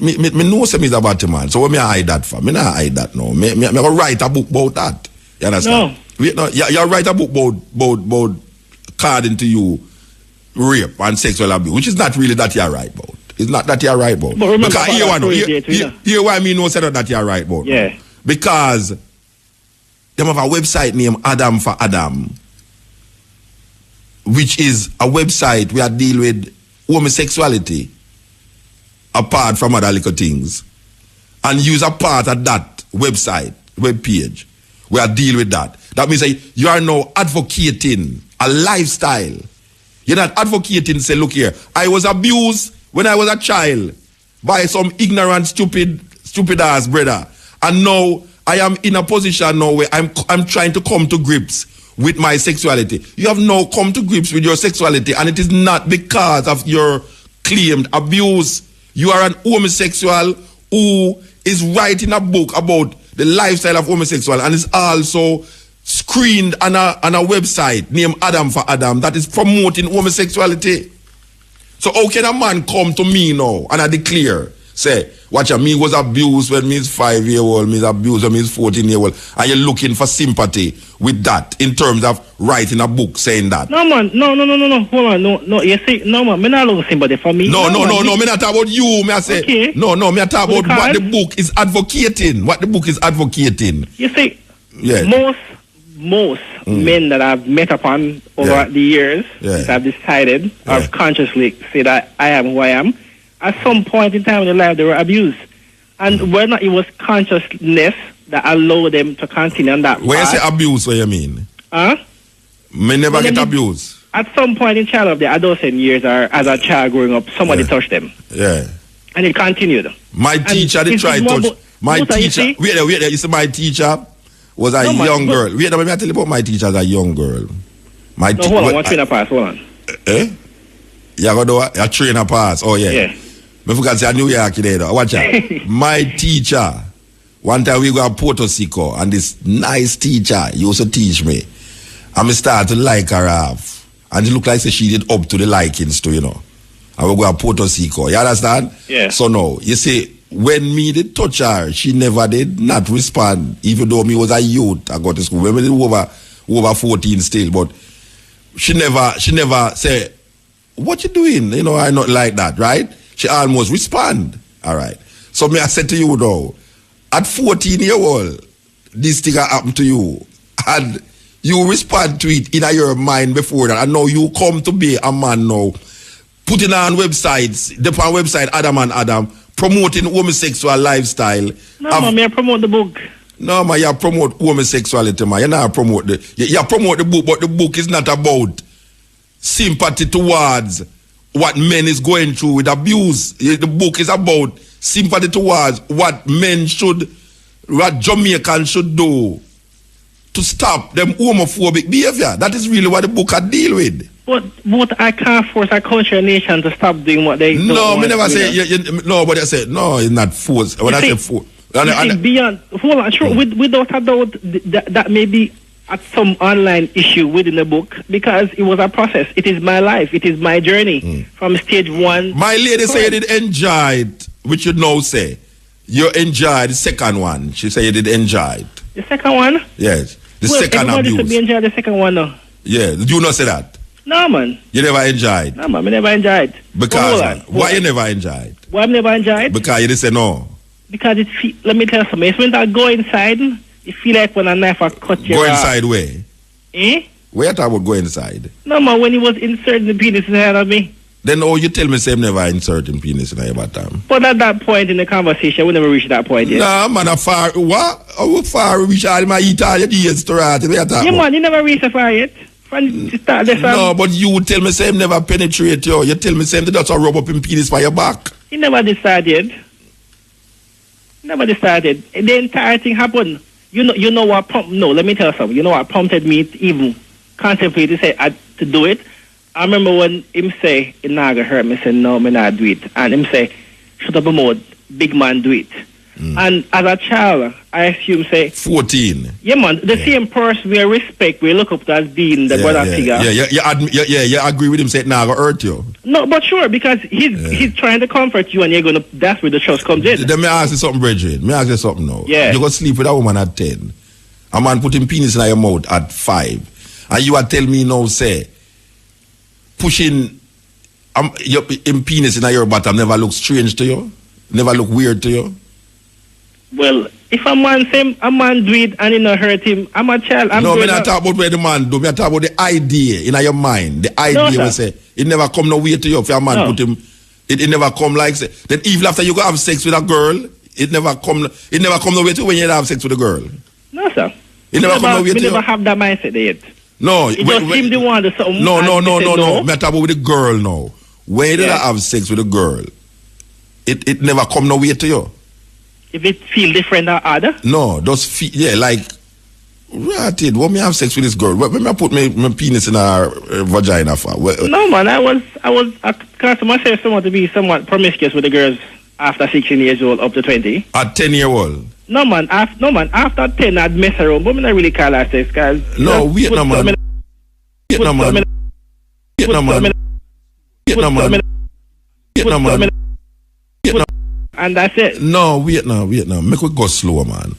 [SPEAKER 1] know say me's a Batty-man. So what me hide that for? Me not hide that now. Me go write a book about that. You understand? No. You write a book about according to you rape and sexual abuse, which is not really that you're right about. It's not that you're right about.
[SPEAKER 2] But remember,
[SPEAKER 1] because here why me know say that you're right about.
[SPEAKER 2] Yeah.
[SPEAKER 1] Because them have a website named Adam for Adam, which is a website where I deal with homosexuality apart from other little things, and use a part of that website, web page, where I deal with that. That means you are now advocating a lifestyle. You're not advocating, say, look here, I was abused when I was a child by some ignorant, stupid ass brother. And now I am in a position now where I'm trying to come to grips with my sexuality. You have now come to grips with your sexuality, and it is not because of your claimed abuse. You are an homosexual who is writing a book about the lifestyle of homosexual and is also screened on a website named Adam for Adam that is promoting homosexuality. So how can a man come to me now and I declare, say, watch out, me was abused when me is 5-year-old, me is abused when me is 14-year-old, and you're looking for sympathy with that in terms of writing a book saying that?
[SPEAKER 2] No, man, no, hold on, no, you see, no, man, me not looking sympathy for me.
[SPEAKER 1] No, me not talk about you, me I say,
[SPEAKER 2] okay.
[SPEAKER 1] No, me I talk about what the book is advocating, You see, most men that I've met upon over the years, have decided, or consciously say that I am who I am, at some point in time in their life they were abused. And whether it was consciousness that allowed them to continue on that path. When you say abuse, what you mean? Me never get abused.
[SPEAKER 2] At some point in childhood, the adolescent years, or as a child growing up, somebody touched them.
[SPEAKER 1] Yeah.
[SPEAKER 2] And it continued.
[SPEAKER 1] My teacher, they tried to touch. My teacher, wait there, you see my teacher was a young girl. Wait, let me tell you about my teacher as a young girl.
[SPEAKER 2] Hold on, one trainer pass, hold on.
[SPEAKER 1] You got to do a trainer pass? Oh, yeah.
[SPEAKER 2] Yeah.
[SPEAKER 1] I forgot to say New York there. Watch out. My teacher, one time we go to Puerto Rico, and this nice teacher used to teach me. And I started to like her off. And it looked like she did up to the likings too, you know. And we go to Puerto Rico. You understand?
[SPEAKER 2] Yeah.
[SPEAKER 1] So now, you see, when me did touch her, she never did not respond, even though me was a youth. I got to school. Maybe over 14 still, but she never say, what you doing? You know, I not like that, right? She almost respond. All right. So me I said to you though, at 14-year-old, this thing happened to you, and you respond to it in your mind before that, and now you come to be a man now, putting on websites, the website Adam and Adam, promoting homosexual lifestyle.
[SPEAKER 2] No, man, I promote the book.
[SPEAKER 1] No, man, you promote homosexuality, man. You not promote you promote the book, but the book is not about sympathy towards what men is going through with abuse. The book is about sympathy towards what Jamaicans should do to stop them homophobic behavior. That is really what the book deal with.
[SPEAKER 2] But I can't force a country and nation to stop doing what they do.
[SPEAKER 1] No, me never say, no, but I say, no, it's not force. When I say force.
[SPEAKER 2] Beyond, hold on, sure, without a doubt, that may be at some online issue within the book, because it was a process. It is my life. It is my journey from stage one.
[SPEAKER 1] My lady said you did enjoy it, which you now say. You enjoyed the second one. She said you did enjoy it.
[SPEAKER 2] The second one?
[SPEAKER 1] Yes. The second abuse.
[SPEAKER 2] Should be enjoyed the second one now.
[SPEAKER 1] Yeah. Did you not say that?
[SPEAKER 2] No, man.
[SPEAKER 1] You never enjoyed?
[SPEAKER 2] No, man. I never enjoyed.
[SPEAKER 1] Because why you never enjoyed?
[SPEAKER 2] Why I never enjoyed?
[SPEAKER 1] Because you didn't say no.
[SPEAKER 2] Because let me tell you something. It's when I go inside, you feel like when a knife will cut you.
[SPEAKER 1] Go inside where? Where you talk about go inside?
[SPEAKER 2] No, man, when he was inserting the penis inside of me.
[SPEAKER 1] Then you tell me same never inserting penis in your bottom.
[SPEAKER 2] But at that point in the conversation, we never reached that point yet.
[SPEAKER 1] Nah, man, how far reach all my Italian years to write?
[SPEAKER 2] Yeah, man, you never reached that far yet.
[SPEAKER 1] No, but you tell me same never penetrate you. You tell me same that's a rub up in penis by your back.
[SPEAKER 2] He never decided. Never decided. The entire thing happened. You know what prompted? No, let me tell you something. You know what prompted me to even contemplate to say to do it? I remember when him say, "It not gonna hurt me." Say, "No, me not do it." And him say, "Shut up, mode, big man, do it." And as a child, I assume say
[SPEAKER 1] 14.
[SPEAKER 2] Yeah, man, the same person we respect, we look up to as being the brother figure.
[SPEAKER 1] You agree with him. Say, "Nah, gonna hurt you."
[SPEAKER 2] No, but sure, because he's trying to comfort you, and you're gonna. That's where the trust comes in.
[SPEAKER 1] Then me ask you something, Bridget. Me ask you something now.
[SPEAKER 2] Yeah.
[SPEAKER 1] You go sleep with a woman at 10. A man putting penis in your mouth at 5, and you are tell me now say pushing your penis in your bottom never look strange to you, never look weird to you.
[SPEAKER 2] Well, if a man do it and it not hurt him, I'm a child.
[SPEAKER 1] No, me not talk about what the man do. Me talk about the idea in your mind. The idea will say it never come no way to you. If a man put him, it never come like say. Then even after you go have sex with a girl, it never come no way to you when you have sex with a girl.
[SPEAKER 2] No, sir.
[SPEAKER 1] It never come no way to you.
[SPEAKER 2] We never have that mindset yet.
[SPEAKER 1] No,
[SPEAKER 2] it just seemed the one to something.
[SPEAKER 1] No. Me talk about with the girl now. When you have sex with a girl, it never come no way to you.
[SPEAKER 2] If it feel different or other?
[SPEAKER 1] No, just feel, like, right, when me have sex with this girl, when me put my penis in her vagina for?
[SPEAKER 2] No, man, I consider myself someone to be somewhat promiscuous with the girls after 16 years old up to 20.
[SPEAKER 1] At 10-year-old?
[SPEAKER 2] No, man, after 10, I'd mess around, but I not really call that sex, because...
[SPEAKER 1] No, wait, no, man. Vietnam, man.
[SPEAKER 2] And that's it.
[SPEAKER 1] No, wait now. Make we go slow, man.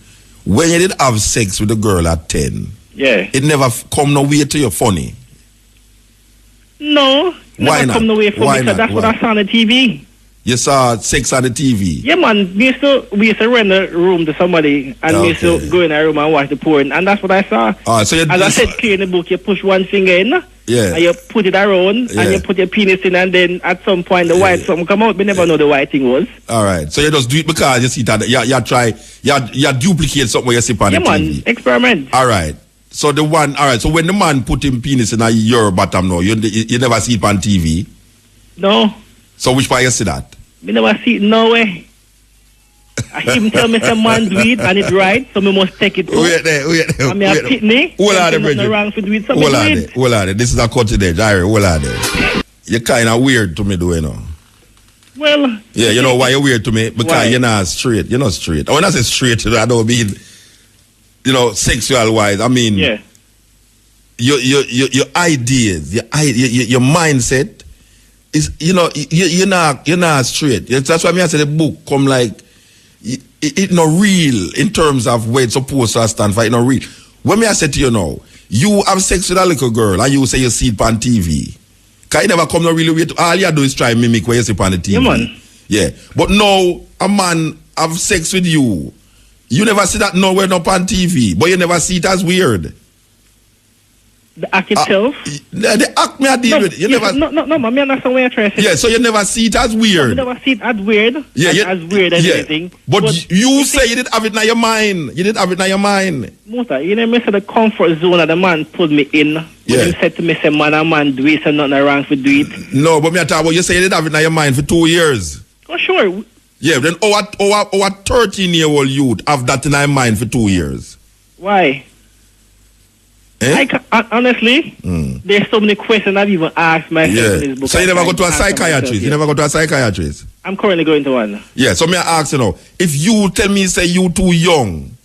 [SPEAKER 1] When you did have sex with a girl at 10,
[SPEAKER 2] yeah,
[SPEAKER 1] it never come no way to you funny.
[SPEAKER 2] No.
[SPEAKER 1] Why
[SPEAKER 2] never
[SPEAKER 1] not?
[SPEAKER 2] Come no way from
[SPEAKER 1] Why
[SPEAKER 2] because
[SPEAKER 1] not?
[SPEAKER 2] that's what I saw on the TV.
[SPEAKER 1] You saw sex on the TV.
[SPEAKER 2] Yeah, man. We used to rent a room to somebody and we used to go in a room and watch the porn, and that's what I saw.
[SPEAKER 1] So
[SPEAKER 2] as I said clear in the book, you push one finger in, and you put it around, and you put your penis in, and then at some point the white something come out. We never know the white thing was.
[SPEAKER 1] All right, so you just do it because you see that you duplicate something where you see on the TV.
[SPEAKER 2] Man, experiment.
[SPEAKER 1] All right. So so when the man put him penis in your bottom now, you never see it on TV?
[SPEAKER 2] No.
[SPEAKER 1] So which part you see that?
[SPEAKER 2] Me never see it no way. I even tell me some man do it and it's right, so me must take it too.
[SPEAKER 1] Wait there.
[SPEAKER 2] And me a pitney.
[SPEAKER 1] Hold on there,
[SPEAKER 2] wrong for do it, so
[SPEAKER 1] hold on there. This is a cutting edge. All right, hold on there. You're kind of weird to me, do you know?
[SPEAKER 2] Well.
[SPEAKER 1] Yeah, you know why you're weird to me? Because you're not straight. You're not straight. When I say straight, I don't mean, sexual wise. I mean, your ideas, your mindset is, you're not straight. That's why I say the book come like, it's not real in terms of where it's supposed to stand for. It's not real. When I say to you now, you have sex with a little girl and you say you see it on TV. Because you never come no really way to, all you do is try mimic where you see it on the TV.
[SPEAKER 2] Yeah, man.
[SPEAKER 1] Yeah. But now, a man have sex with you. You never see that nowhere up on TV. But you never see it as weird.
[SPEAKER 2] The act itself?
[SPEAKER 1] The act me I deal with. You never.
[SPEAKER 2] No, man, I understand what you're trying to say.
[SPEAKER 1] Yeah, so you never see it as weird.
[SPEAKER 2] You never see it as weird. As weird as anything.
[SPEAKER 1] But you say you didn't have it in your mind. You didn't have it in your mind.
[SPEAKER 2] Muta, you know, me say the comfort zone that the man put me in. When he said to me, say, man do it, so nothing wrong for do it.
[SPEAKER 1] No, but me I talk about you say you didn't have it in your mind for 2 years.
[SPEAKER 2] Oh, sure.
[SPEAKER 1] Yeah, then our 13-year-old youth have that in their mind for 2 years.
[SPEAKER 2] Why? Honestly, there's so many questions I've even asked myself in this book.
[SPEAKER 1] So you never go to a psychiatrist? You never go to a psychiatrist?
[SPEAKER 2] I'm currently going to one.
[SPEAKER 1] Yeah, so me I ask you now, if you tell me say you too young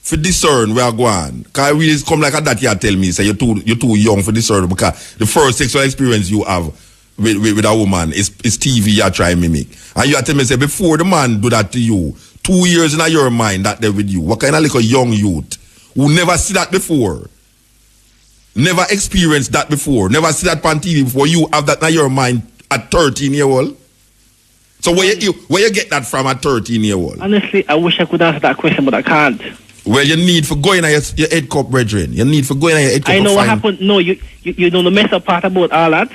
[SPEAKER 1] for discern where I go on, because I really come like that you tell me say you're too young for discern because the first sexual experience you have with a woman is TV you try mimic. And you tell me say before the man do that to you, 2 years in your mind that they're with you, what kind of like a young youth who never see that before? Never experienced that before. Never see that on TV before. You have that in your mind at 13-year-old. So where you get that from at 13-year-old?
[SPEAKER 2] Honestly, I wish I could answer that question, but I can't.
[SPEAKER 1] Well, you need for going on your head cup, brethren. You need for going on your head cup.
[SPEAKER 2] I know what happened. No, you know the mess up part about all that.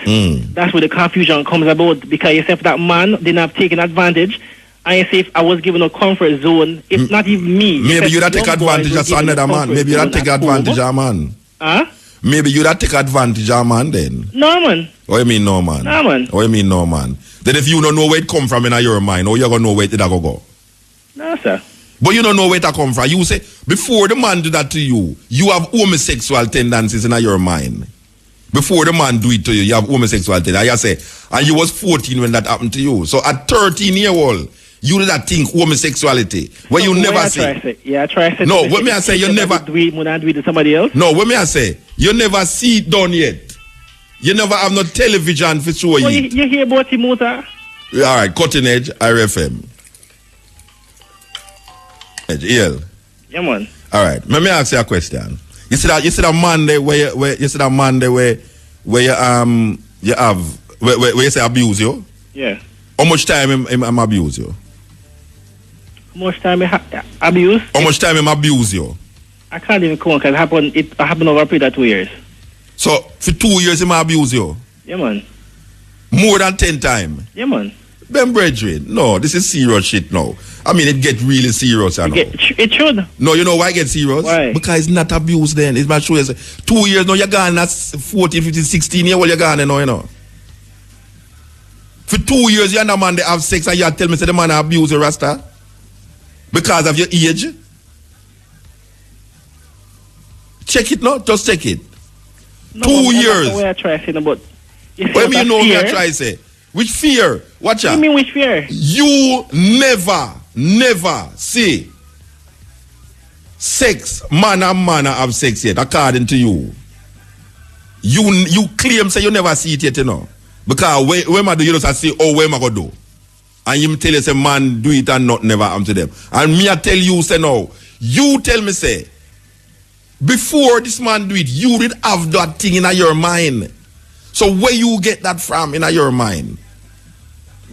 [SPEAKER 2] That's where the confusion comes about because you say if that man didn't have taken advantage, and you say if I was given a comfort zone, it's not even me.
[SPEAKER 1] Maybe you'd have taken advantage of another man. Maybe you'd have taken advantage of a man.
[SPEAKER 2] Huh?
[SPEAKER 1] Maybe you'd have taken advantage of a man then.
[SPEAKER 2] No, man.
[SPEAKER 1] What you mean no, man?
[SPEAKER 2] No, man.
[SPEAKER 1] What you mean no, man? Then if you don't know where it come from in your mind, how you going to know where it go?
[SPEAKER 2] No, sir.
[SPEAKER 1] But you don't know where it come from. You say, before the man do that to you, you have homosexual tendencies in your mind. Before the man do it to you, you have homosexual tendencies. I say, and you was 14 when that happened to you. So at 13-year-old, you did that think homosexuality. When you never say.
[SPEAKER 2] Yeah, I try to say.
[SPEAKER 1] No, what me I say, you never.
[SPEAKER 2] Do it to somebody else?
[SPEAKER 1] No, what me I say, you never see it done yet. You never have no television for show it.
[SPEAKER 2] You hear about Muta?
[SPEAKER 1] All right, cutting edge, RFM.
[SPEAKER 2] Yeah, man.
[SPEAKER 1] All right, let me ask you a question. You see that Monday where you see that Monday where you have where you say abuse you?
[SPEAKER 2] Yeah.
[SPEAKER 1] How much time him abuse you?
[SPEAKER 2] How much time abuse?
[SPEAKER 1] How much time him abuse you?
[SPEAKER 2] I can't even count because it happened over a period of 2 years.
[SPEAKER 1] So for 2 years him abuse you?
[SPEAKER 2] Yeah, man.
[SPEAKER 1] More than 10 times?
[SPEAKER 2] Yeah, man.
[SPEAKER 1] Ben brethren, no, this is serious shit now. I mean, it get really serious.
[SPEAKER 2] It should.
[SPEAKER 1] No, you know why it get serious?
[SPEAKER 2] Why?
[SPEAKER 1] Because it's not abuse then. It's not true. 2 years now, you're gone. That's 14, 15, 16 years old, you're gone now, you know. For 2 years, you're not man they have sex and you tell me say the man abuse your rasta? Because of your age? Check it now, just check it.
[SPEAKER 2] No,
[SPEAKER 1] 2 years.
[SPEAKER 2] That's the way I try to say about.
[SPEAKER 1] What do you know what I try to say? Which fear? Watch out.
[SPEAKER 2] What do you mean which fear?
[SPEAKER 1] You never see sex, man and man have sex yet, according to you. You claim say you never see it yet, you know. Because when I do, you just say, oh, where am I going to do? And you tell you, say, man, do it and not never happen to them. And me, I tell you, say, no. You tell me, say, before this man do it, you did have that thing in your mind. So where you get that from in your mind?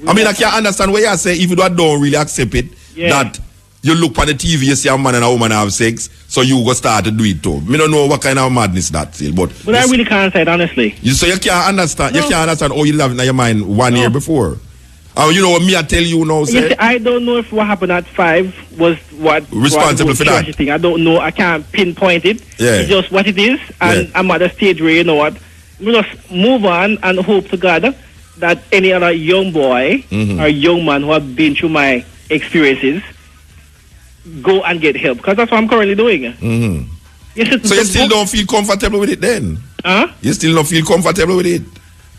[SPEAKER 1] I mean, I can't understand where you say, if you don't really accept it, that you look on the TV, you see a man and a woman have sex, so you go start to do it too. Me don't know what kind of madness that's it, but
[SPEAKER 2] I really can't say it honestly.
[SPEAKER 1] So you can't understand. No. You can't understand how you have it in your mind 1 year before. You know what me I tell you now, sir?
[SPEAKER 2] I don't know if what happened at 5 was what
[SPEAKER 1] responsible for that
[SPEAKER 2] thing. I don't know. I can't pinpoint it.
[SPEAKER 1] Yeah.
[SPEAKER 2] It's just what it is, and I'm at the stage where you know what, we just move on and hope to God that any other young boy or young man who have been through my experiences go and get help, because that's what I'm currently doing. So you still don't feel comfortable with it then? You still don't feel comfortable with it?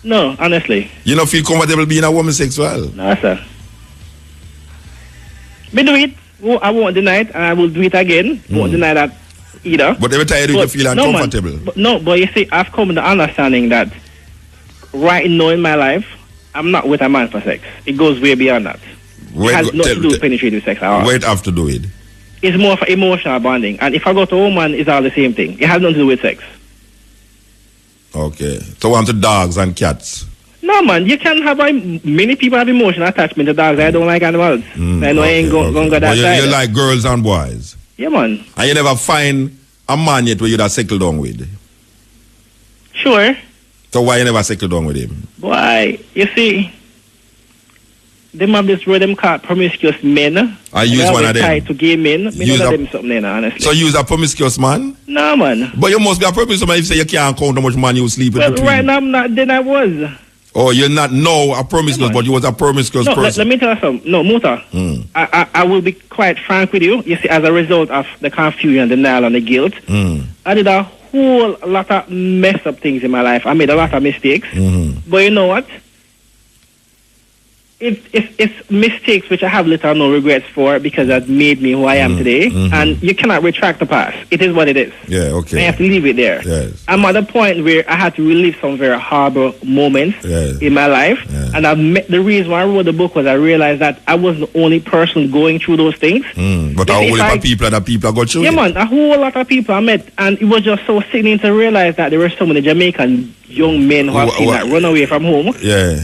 [SPEAKER 2] No, honestly. You don't feel comfortable being a homosexual? No, sir. Me do it. I won't deny it, and I will do it again. Won't deny that either. But every time you do it, you feel uncomfortable. But you see, I've come to the understanding that right now in my life, I'm not with a man for sex. It goes way beyond that. It has nothing to do with penetrative sex at all. What have to do with? It's more for emotional bonding. And if I go to a woman, it's all the same thing. It has nothing to do with sex. Okay. So I'm to dogs and cats? No, man. You can have many people have emotional attachment to dogs. I don't like animals. I know I ain't going to go that side. You like girls and boys? Yeah, man. And you never find a man yet where you'd have settled down with? Sure. So why you never settled down with him? Why? You see, them have this word them called promiscuous men. I use one of them. Tied to gay men. Them something, honestly. So you use a promiscuous man? No, man. But you must be a promiscuous man if you say you can't count how much man you sleep with. Well, right now I'm not. Then I was. Oh, you're not now a promiscuous, but you was a promiscuous person. Let me tell you something. No, Muta. I will be quite frank with you. You see, as a result of the confusion, the denial, and the guilt, I did a whole lot of messed up things in my life. I made a lot of mistakes. But you know what? It's mistakes which I have little or no regrets for, because that made me who I am today. And you cannot retract the past. It is what it is. Yeah, okay. I have to leave it there. Yes. I'm at a point where I had to relive some very horrible moments in my life. And the reason why I wrote the book was I realized that I wasn't the only person going through those things. But a whole lot of people got through it. Yeah, man, a whole lot of people I met. And it was just so sickening to realize that there were so many Jamaican young men who have seen that run away from home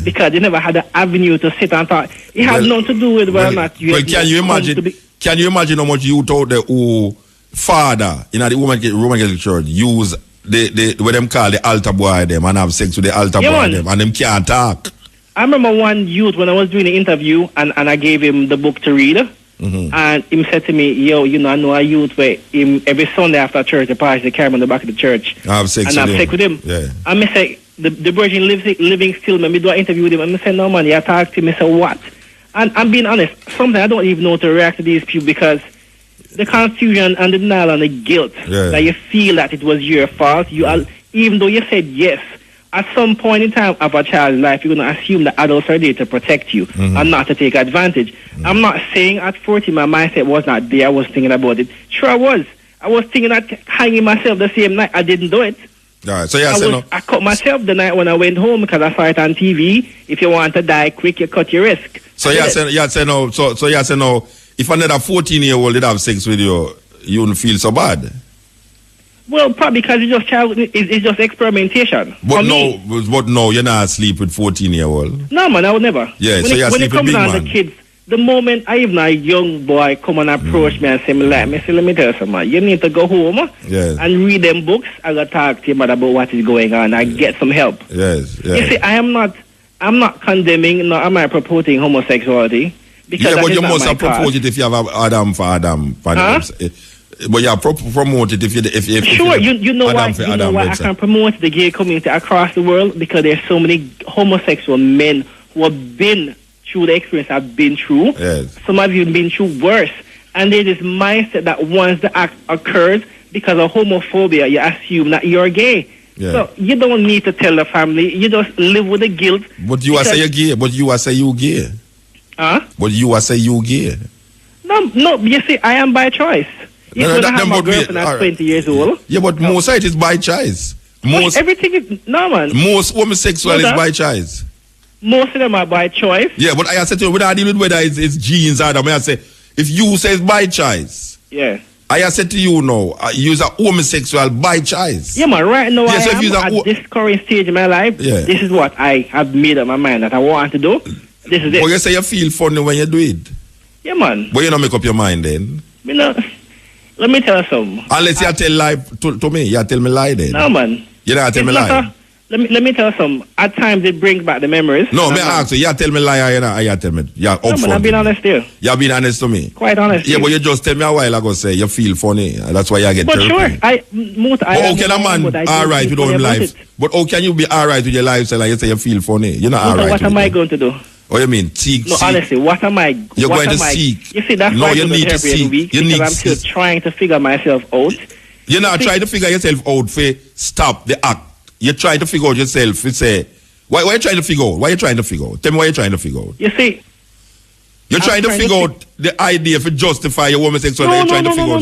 [SPEAKER 2] because they never had the avenue to sit and talk. It has nothing to do with whether or not you. Well, can you imagine? Can you imagine how much youth out there who father in the Roman Catholic Church use the what them call the altar boy them and have sex with the altar boy them and them can't talk? I remember one youth when I was doing the interview and I gave him the book to read. And he said to me, yo, you know, I know a youth where every Sunday after church, the pastor carry him on the back of the church. I have sex with him. Yeah. And I say, the virgin living still, me do an interview with him. And I say, no, man, you talk to him. I say, what? And I'm being honest, sometimes I don't even know how to react to these people, because the confusion and the denial and the guilt that you feel that it was your fault, even though you said yes, at some point in time of a child's life, you're going to assume that adults are there to protect you and not to take advantage. I'm not saying at 40 my mindset was not there. I was thinking about it. Sure, I was. I was thinking of hanging myself the same night. I didn't do it. All right. So I cut myself the night when I went home because I saw it on TV. If you want to die quick, you cut your risk. So you say no. So you say no. If another 14-year-old did have sex with you, you wouldn't feel so bad. Well, probably because it's just experimentation. But no, you're not asleep with 14-year-old. No, man, I would never. Yeah, when it comes down to kids, the moment I even a young boy come and approach me and say, let me tell you something, you need to go home and read them books. I got to talk to you about what is going on. I get some help. Yes. You see, I'm not condemning, nor am I promoting homosexuality. Because but you must have proposed it if you have Adam for Adam. But you promote it if sure, you know why I can promote the gay community across the world, because there's so many homosexual men who have been through the experience I've been through. Yes. Some have even been through worse. And there's this mindset that once the act occurs, because of homophobia, you assume that you're gay. Yeah. So you don't need to tell the family. You just live with the guilt. But you are say you're gay. But you are say you gay. But you are say you gay. No. You see, I am by choice. If I have my girlfriend at 20 years old. Yeah, but most of it is by choice. Everything is, no, man. Most homosexual is by choice. Most of them are by choice.
[SPEAKER 1] Yeah, but I said to you, when I deal with whether it's genes or that, I say, if you say it's by choice,
[SPEAKER 2] Yeah.
[SPEAKER 1] I said to you now, you're a homosexual by choice.
[SPEAKER 2] Yeah, man, right now
[SPEAKER 1] Yes,
[SPEAKER 2] I am at this current stage in my life.
[SPEAKER 1] Yeah.
[SPEAKER 2] This is what I have made up my mind that I want to do. This is it.
[SPEAKER 1] But you say you feel funny when you do it.
[SPEAKER 2] Yeah, man.
[SPEAKER 1] But you don't make up your mind then.
[SPEAKER 2] You know, let me tell you something.
[SPEAKER 1] Unless you tell lie to me, you tell me lie then.
[SPEAKER 2] No, man.
[SPEAKER 1] You don't tell me lie.
[SPEAKER 2] Let me tell you something. At times it brings back the memories.
[SPEAKER 1] No, me ask you, you tell me lie or you tell me. Yeah,
[SPEAKER 2] no, man, I've been honest here.
[SPEAKER 1] You've been honest to me.
[SPEAKER 2] Quite honest.
[SPEAKER 1] Yeah, but you just tell me a while ago say you feel funny. That's why you get
[SPEAKER 2] But
[SPEAKER 1] therapy.
[SPEAKER 2] sure, Muta,
[SPEAKER 1] But how can a man alright with own life? But how can you be alright with your lifestyle and you say you feel funny? You're not alright.
[SPEAKER 2] What am I going to do?
[SPEAKER 1] What you mean? Seek.
[SPEAKER 2] Honestly, what am I?
[SPEAKER 1] You're
[SPEAKER 2] what
[SPEAKER 1] going to
[SPEAKER 2] am
[SPEAKER 1] seek.
[SPEAKER 2] You see, that's why I go to therapy every week, because I'm still trying to figure myself out.
[SPEAKER 1] You're not trying to figure yourself out for stop the act. You're trying to figure out yourself. You say, why are you trying to figure out? Why are you trying to figure out? Tell me why you're trying to figure out.
[SPEAKER 2] You see,
[SPEAKER 1] you're trying to figure out the idea for justify your homosexuality. You're trying to figure out.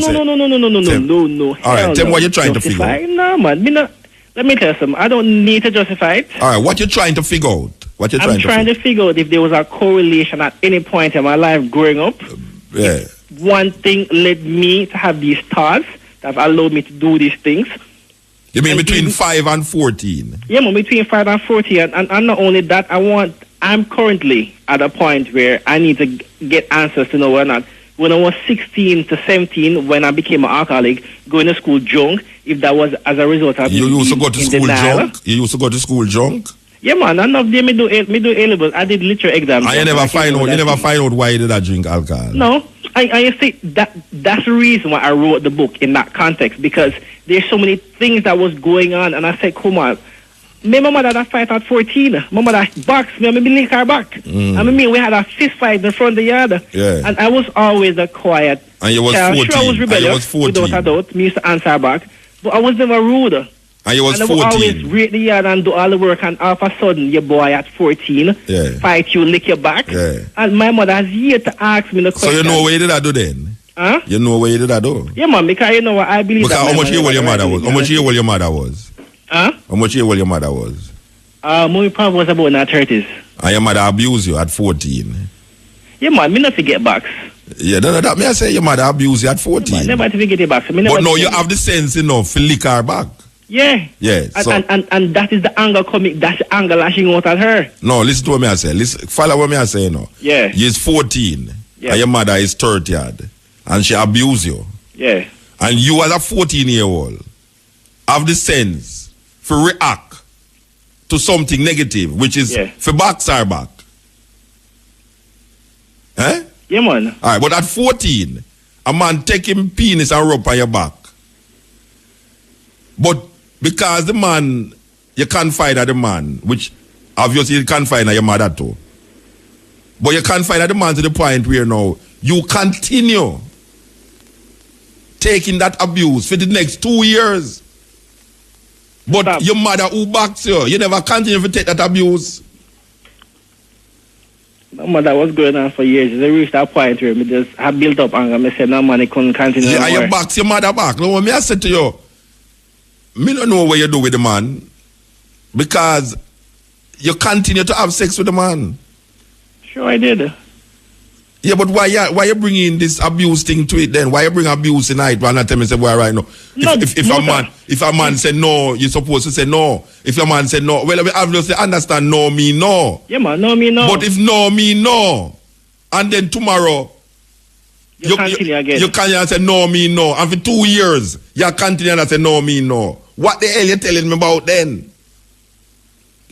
[SPEAKER 2] No.
[SPEAKER 1] All right, tell me what you're trying to figure out.
[SPEAKER 2] No, man. Let me tell you something. I don't need to justify it.
[SPEAKER 1] All right, what you're trying to figure out?
[SPEAKER 2] I'm trying to figure out if there was a correlation at any point in my life growing up.
[SPEAKER 1] Yeah.
[SPEAKER 2] One thing led me to have these thoughts that have allowed me to do these things.
[SPEAKER 1] You mean between 5 and 14?
[SPEAKER 2] Yeah, man, between 5 and 14. And not only that, I'm currently at a point where I need to get answers to know whether or not, when I was 16 to 17, when I became an alcoholic, going to school drunk, if that was as a result of
[SPEAKER 1] you used to go to school drunk? You used to go to school drunk?
[SPEAKER 2] Yeah, man. None of them me do A-levels. I did literary exams.
[SPEAKER 1] And you never find out why you did I drink alcohol?
[SPEAKER 2] No. I see that's the reason why I wrote the book in that context, because there's so many things that was going on, and I said, come on. My mother had a fight at 14. My mother boxed me, and me lick her back. I mean, we had a fist fight in the front of the yard.
[SPEAKER 1] Yeah.
[SPEAKER 2] And I was always a quiet
[SPEAKER 1] and you was
[SPEAKER 2] child.
[SPEAKER 1] 14.
[SPEAKER 2] Sure, I was rebellious, without a doubt. Me used to answer back. But I was never rude.
[SPEAKER 1] And you was 14.
[SPEAKER 2] I would always rate the yard and do all the work, and all of a sudden, your boy at 14 fight you, lick your back.
[SPEAKER 1] Yeah.
[SPEAKER 2] And my mother has yet to ask me the question.
[SPEAKER 1] So you know what you did I do then?
[SPEAKER 2] Huh?
[SPEAKER 1] You know what you did I do?
[SPEAKER 2] Yeah, man, because you know what I believe.
[SPEAKER 1] Because how much year old your mother was? How much year old your mother was?
[SPEAKER 2] Huh?
[SPEAKER 1] How much year old your mother was?
[SPEAKER 2] My probably was about in her 30s.
[SPEAKER 1] And your mother abused you at 14?
[SPEAKER 2] Yeah, man, me not forget backs.
[SPEAKER 1] Yeah, that may I say your mother abused you at 14.
[SPEAKER 2] Yeah, man, never to forget your backs.
[SPEAKER 1] But no, you have the sense enough to lick her back.
[SPEAKER 2] Yeah.
[SPEAKER 1] Yeah.
[SPEAKER 2] And that is the anger coming, that's the anger lashing out at her.
[SPEAKER 1] No, listen to what I say. Listen, follow what I say, you know.
[SPEAKER 2] Yeah.
[SPEAKER 1] You're 14.
[SPEAKER 2] Yeah.
[SPEAKER 1] And your mother is 30 and she abused you.
[SPEAKER 2] Yeah.
[SPEAKER 1] And you as a 14-year-old have the sense to react to something negative, which is for backs or back. Eh?
[SPEAKER 2] Yeah, man.
[SPEAKER 1] All right, but at 14, a man take him penis and rub on your back. But because the man, you can't find at the man, which obviously you can't find at your mother too. But you can't find at the man to the point where now you continue taking that abuse for the next 2 years. But your mother who backs you never continue to take that abuse.
[SPEAKER 2] My mother was going on for years. They reached that point where me just have built up anger. I said, no man, I couldn't continue
[SPEAKER 1] Yeah,
[SPEAKER 2] anymore.
[SPEAKER 1] and you backs your mother back. No, me I said to you, me don't know what you do with the man because you continue to have sex with the man.
[SPEAKER 2] Sure, I did.
[SPEAKER 1] Yeah, but why you bringing this abuse thing to it then? Why you bring abuse in it? Why not tell me say why right now? If a man say no, you're supposed to say no. If a man say no, well, we obviously understand no mean no.
[SPEAKER 2] Yeah, man, no mean no.
[SPEAKER 1] But if no mean no, and then tomorrow
[SPEAKER 2] you continue again.
[SPEAKER 1] You can't say no mean no, and for 2 years you continue and say no mean no. What the hell you telling me about then?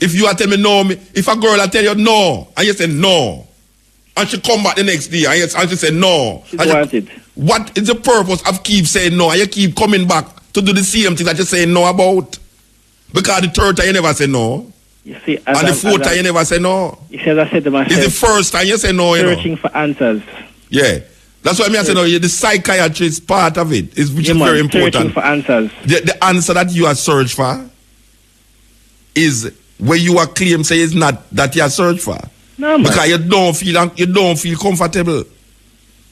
[SPEAKER 1] If you are telling me no, if a girl I tell you no, and you say no, and she come back the next day and she say no. What is the purpose of keep saying no and you keep coming back to do the same thing that you say no about? Because the third time you never say no.
[SPEAKER 2] You see,
[SPEAKER 1] and the fourth time you never say no.
[SPEAKER 2] You see, as I said to myself,
[SPEAKER 1] it's the first time you say no, you know.
[SPEAKER 2] Searching for answers.
[SPEAKER 1] Yeah. That's why I say no, the psychiatrist part of it, which is very important.
[SPEAKER 2] Searching for answers.
[SPEAKER 1] The answer that you are search for is where you are claim say is not that you are search for.
[SPEAKER 2] No, man.
[SPEAKER 1] Because you don't feel comfortable.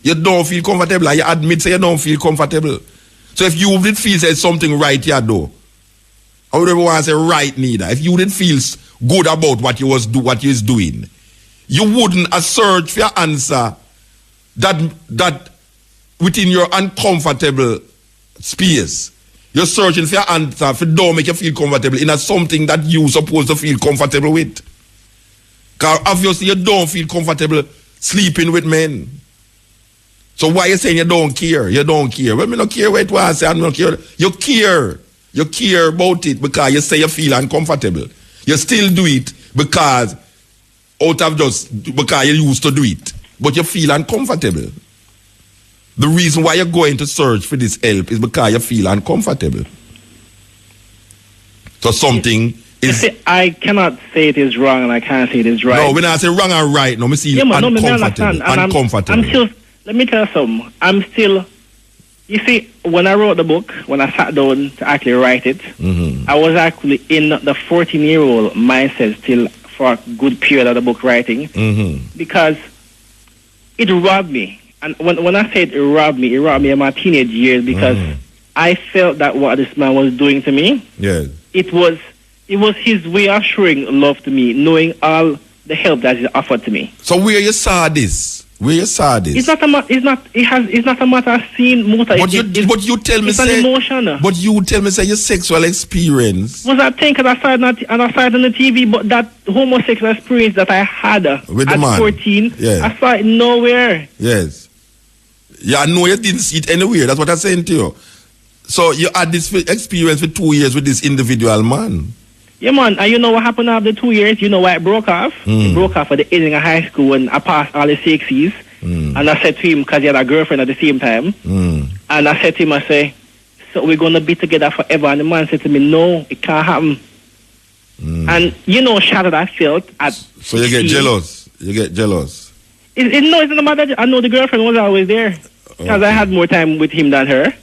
[SPEAKER 1] You don't feel comfortable. And you admit say you don't feel comfortable. So if you did feel say something right here though, I would never want to say right neither. If you did feel good about what you was doing, you wouldn't search for your answer that within your uncomfortable space. You're searching for your answer for don't make you feel comfortable in something that you supposed to feel comfortable with. Because obviously you don't feel comfortable sleeping with men. So why you saying you don't care? You don't care. Well, me don't care what it was. I don't care. You care. You care about it because you say you feel uncomfortable. You still do it because because you used to do it. But you feel uncomfortable. The reason why you're going to search for this help is because you feel uncomfortable. So something is...
[SPEAKER 2] I cannot say it is wrong and I can't say it is right.
[SPEAKER 1] No, when I say wrong and right, no, me see uncomfortable.
[SPEAKER 2] I'm still... Let me tell you something. I'm still... You see, when I wrote the book, when I sat down to actually write it, I was actually in the 14-year-old mindset still for a good period of the book writing because it robbed me. And when I say it robbed me in my teenage years because I felt that what this man was doing to me, it was his way of showing love to me, knowing all the help that he offered to me.
[SPEAKER 1] So where you saw this? It's not
[SPEAKER 2] a matter of seeing Muta.
[SPEAKER 1] But you tell me,
[SPEAKER 2] it's an emotion.
[SPEAKER 1] But you tell me, say your sexual experience.
[SPEAKER 2] Was that thing? Because I saw it on the TV, but that homosexual experience that I had
[SPEAKER 1] with
[SPEAKER 2] at 14, I saw it nowhere.
[SPEAKER 1] Yes. Yeah, I know you didn't see it anywhere. That's what I'm saying to you. So you had this experience for 2 years with this individual man.
[SPEAKER 2] Yeah, man. And you know what happened after 2 years? You know why it broke off? It broke off at the ending of high school when I passed all the 6s. And I said to him, because he had a girlfriend at the same time, and I said to him, I say, so we're going to be together forever. And the man said to me, no, it can't happen. And you know, shattered I felt at
[SPEAKER 1] So you get jealous. You get jealous.
[SPEAKER 2] No, it's not a matter. I know the girlfriend was always there because I had more time with him than her.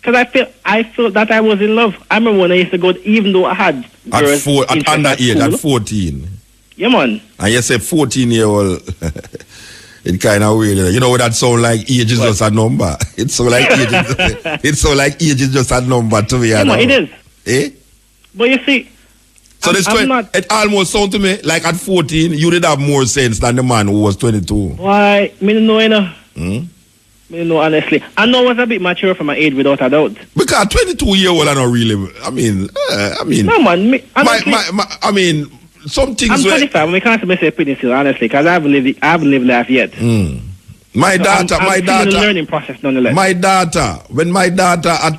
[SPEAKER 2] Because I felt that I was in love. I remember when I used to go, even though I had girls
[SPEAKER 1] at underage, at 14.
[SPEAKER 2] Yeah, man.
[SPEAKER 1] And you say 14-year-old, it kind of weird. You know what that sound like? Age is just a number. It sound like age is just a number to me.
[SPEAKER 2] Yeah, man, it is.
[SPEAKER 1] Eh?
[SPEAKER 2] But you see,
[SPEAKER 1] so it almost sound to me like at 14, you did have more sense than the man who was 22.
[SPEAKER 2] Why? Me don't know, you know. You know, honestly, I know I was a bit mature for my age, without a doubt.
[SPEAKER 1] Because 22-year-old, I don't really. I mean.
[SPEAKER 2] No, man.
[SPEAKER 1] I mean, some things.
[SPEAKER 2] I'm 25. We can't say pretty still, honestly, because I haven't lived life yet.
[SPEAKER 1] My daughter.
[SPEAKER 2] I'm still in the learning process, nonetheless.
[SPEAKER 1] My daughter, at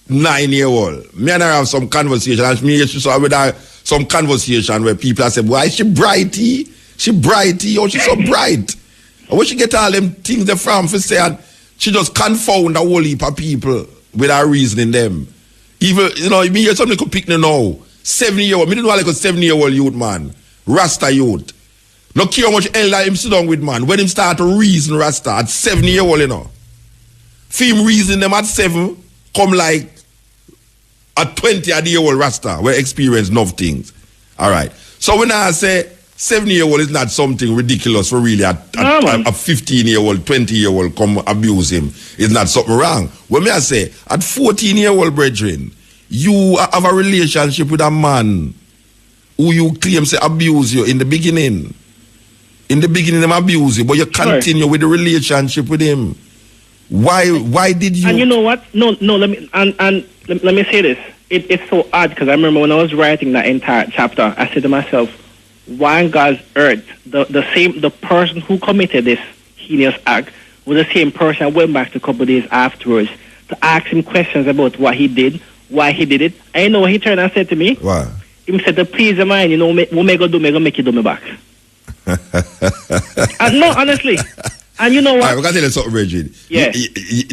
[SPEAKER 1] 9-year-old, me and her have some conversation, and me used to with her some conversation where people are saying, "Why she brighty? She brighty? Oh, she's so bright." And where she get all them things they from for say, and she just confound a whole heap of people with her reasoning them. Even, you know, me hear something could pick me now. 7-year-old, me don't know like a 7-year-old youth man. Rasta youth. No care how much elder him sit down with, man. When him start to reason Rasta at 7-year-old, you know. For him reason them at 7, come like a 20-year-old Rasta where experience enough things. Alright. So when I say 7-year-old is not something ridiculous for really a 15-year-old, 20-year-old come abuse him. It's not something wrong. When me I say, at 14-year-old brethren, you have a relationship with a man who you claim say abuse you in the beginning. In the beginning, them abuse you, but you continue with the relationship with him. Why did you? And
[SPEAKER 2] you know what? No. Let me say this. It's so odd because I remember when I was writing that entire chapter, I said to myself, why on God's earth the person who committed this heinous act was the same person I went back to a couple of days afterwards to ask him questions about what he did, why he did it. And you know what he turned and said to me?
[SPEAKER 1] What?
[SPEAKER 2] He said, to please the man, you know, what me go make you do me back. And no, honestly. And you know what?
[SPEAKER 1] All right, we can tell you something, Reggie.
[SPEAKER 2] Yeah.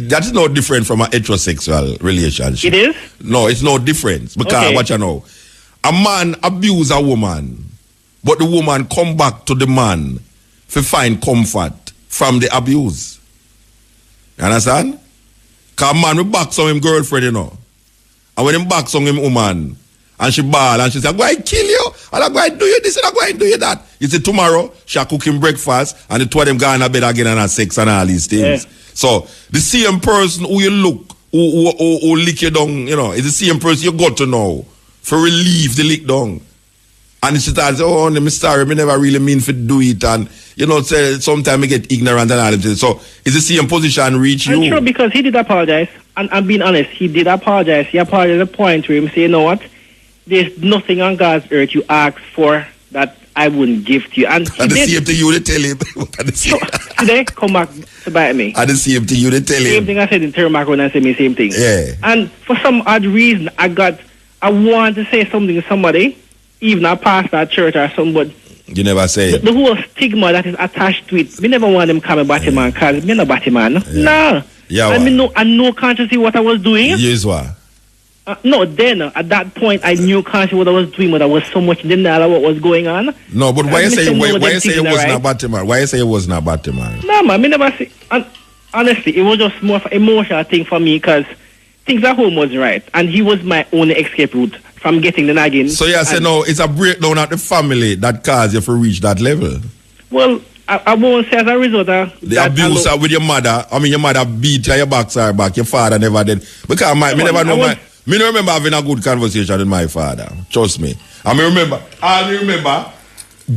[SPEAKER 1] That's no different from a heterosexual relationship.
[SPEAKER 2] It is?
[SPEAKER 1] No, it's no difference. Because, what you know, a man abuse a woman, but the woman come back to the man to find comfort from the abuse. You understand? Because a man will box on him girlfriend, you know. And when him box on him woman, and she ball, and she say, I'm going to kill you, and I'm going to do you this, and I'm going to do you that. He say, tomorrow, she'll cook him breakfast, and the two of them go in bed again and have sex and all these things. Yeah. So, the same person who you look, who lick you down, you know, is the same person you got to know, for relieve the lick down. And she starts, oh, I'm sorry, me never really mean to do it. And, you know, sometimes I get ignorant and all that. So, is the same position reach you?
[SPEAKER 2] I'm sure because he did apologize. And I'm being honest, he did apologize. He apologized at a point where he said, you know what? There's nothing on God's earth you ask for that I wouldn't give to you. And
[SPEAKER 1] the same thing you would tell him.
[SPEAKER 2] So, today, come back to bite me.
[SPEAKER 1] And the same thing you would tell him.
[SPEAKER 2] Same thing I said in turn back when I said me same thing.
[SPEAKER 1] Yeah.
[SPEAKER 2] And for some odd reason, I want to say something to somebody, even a pastor at church or somebody.
[SPEAKER 1] You never say it.
[SPEAKER 2] The whole stigma that is attached to it. We never want them call me Batty-man because me no Batty-man. No.
[SPEAKER 1] Yeah,
[SPEAKER 2] I know consciously what I was doing.
[SPEAKER 1] Yes, what?
[SPEAKER 2] No, then at that point I knew consciously what I was doing, but I was so much denial of what was going on.
[SPEAKER 1] No, but why you say it wasn't a Batty-man? Why you say it wasn't a Batty-man?
[SPEAKER 2] No, man, me never say. Honestly, it was just more of an emotional thing for me because things at home wasn't right, and he was my only escape route from getting the nagging.
[SPEAKER 1] So you say no, it's a breakdown at the family that caused you to reach that level.
[SPEAKER 2] Well, I won't say as a result of
[SPEAKER 1] the abuse with your mother. I mean, your mother beat your backside back. Your father never did. Because me don't remember having a good conversation with my father. Trust me. I remember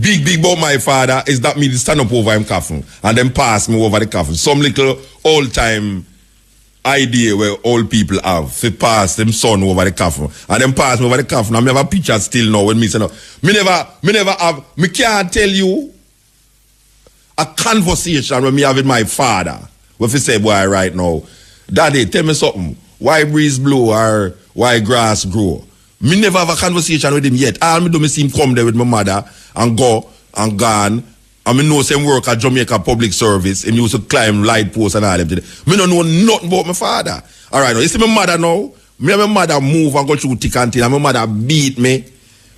[SPEAKER 1] big about my father is that me stand up over him coffin and then pass me over the coffin. Some little old time idea where old people have to pass them son over the coffin and then pass me over the coffin. I have a picture still now when me say no. Me can't tell you a conversation when me have with my father. What if you say, boy, right now, Daddy, tell me something. Why breeze blow or why grass grow? Me never have a conversation with him yet. All me do me see him come there with my mother and go and gone. And me know some work at Jamaica Public Service and used to climb light posts and all that. Me don't know nothing about my father. All right, now you see my mother now. Me and my mother move and go through thick and thin and my mother beat me.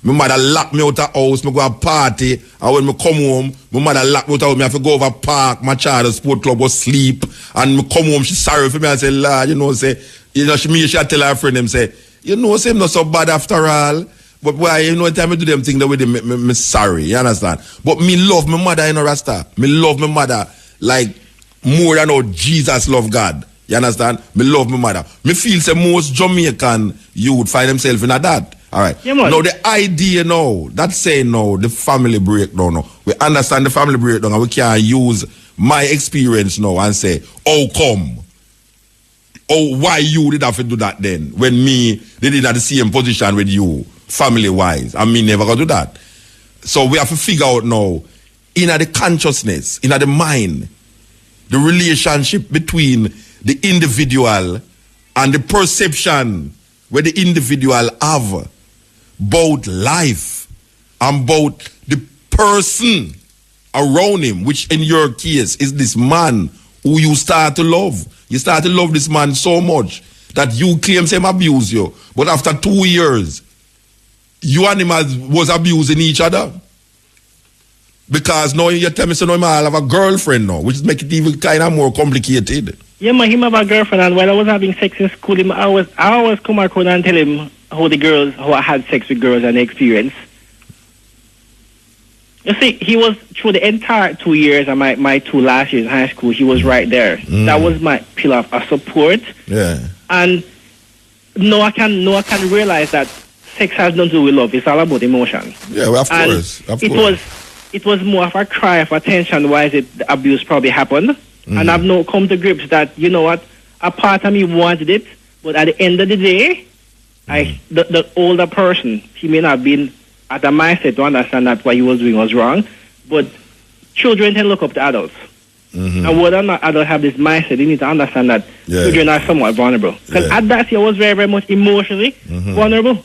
[SPEAKER 1] My mother lock me out of the house, me go a party, and when me come home, my mother lock me out of house, me have to go over park, my child sport club was sleep, and me come home, she sorry for me, and say, Lord, she tell her friend, them say, say, I'm not so bad after all, but why, time I do them things the way me sorry, you understand? But me love my mother, Rasta. Me love my mother, like, more than how Jesus love God. You understand? Me love my mother. Me feel say most Jamaican youth find themselves in that. All right.
[SPEAKER 2] Yeah,
[SPEAKER 1] now the idea now, that's saying now, the family breakdown now. We understand the family breakdown and we can use my experience now and say, how come? Oh, why you did have to do that then? When me, they did at the same position with you, family-wise. And me never gonna do that. So we have to figure out now, in the consciousness, in the mind, the relationship between the individual and the perception where the individual have about life and about the person around him, which in your case is this man who you start to love. You start to love this man so much that you claim him abuse you. But after 2 years, you and him was abusing each other. Because now you tell me, so now I have a girlfriend now, which make it even kind of more complicated.
[SPEAKER 2] Yeah, man, him have a girlfriend, and while I was having sex in school, I always come around and tell him how I had sex with girls and the experience. You see, he was, through the entire 2 years and my 2 last years in high school, he was right there. That was my pillar of support.
[SPEAKER 1] Yeah.
[SPEAKER 2] And now I can realize that sex has nothing to do with love. It's all about emotion.
[SPEAKER 1] Yeah, well, of course.
[SPEAKER 2] It was more of a cry of attention why the abuse probably happened. And I've now come to grips that, you know what, a part of me wanted it, but at the end of the day, the older person, he may not have been at a mindset to understand that what he was doing was wrong, but children tend to look up to adults. And whether or not adults have this mindset, they need to understand that children are somewhat vulnerable. Because at that age, I was very, very much emotionally vulnerable.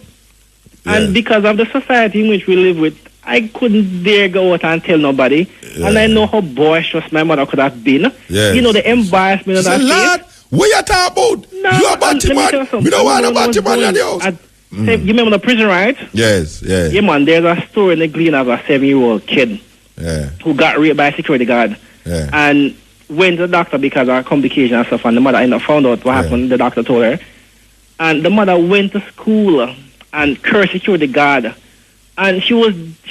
[SPEAKER 2] And because of the society in which we live with, I couldn't dare go out and tell nobody. And I know how boisterous my mother could have been. You know, the embarrassment of that case.
[SPEAKER 1] What you talking about?
[SPEAKER 2] No,
[SPEAKER 1] you a Batty-man. We don't want a Batty-man in the house.
[SPEAKER 2] You remember the prison, right?
[SPEAKER 1] Yes, yeah.
[SPEAKER 2] Yeah, man, there's a story in the Glen of a 7-year-old kid who got raped by a security guard and went to the doctor because of complications and stuff, and the mother ended up found out what happened. The doctor told her. And the mother went to school and cursed security guard. And she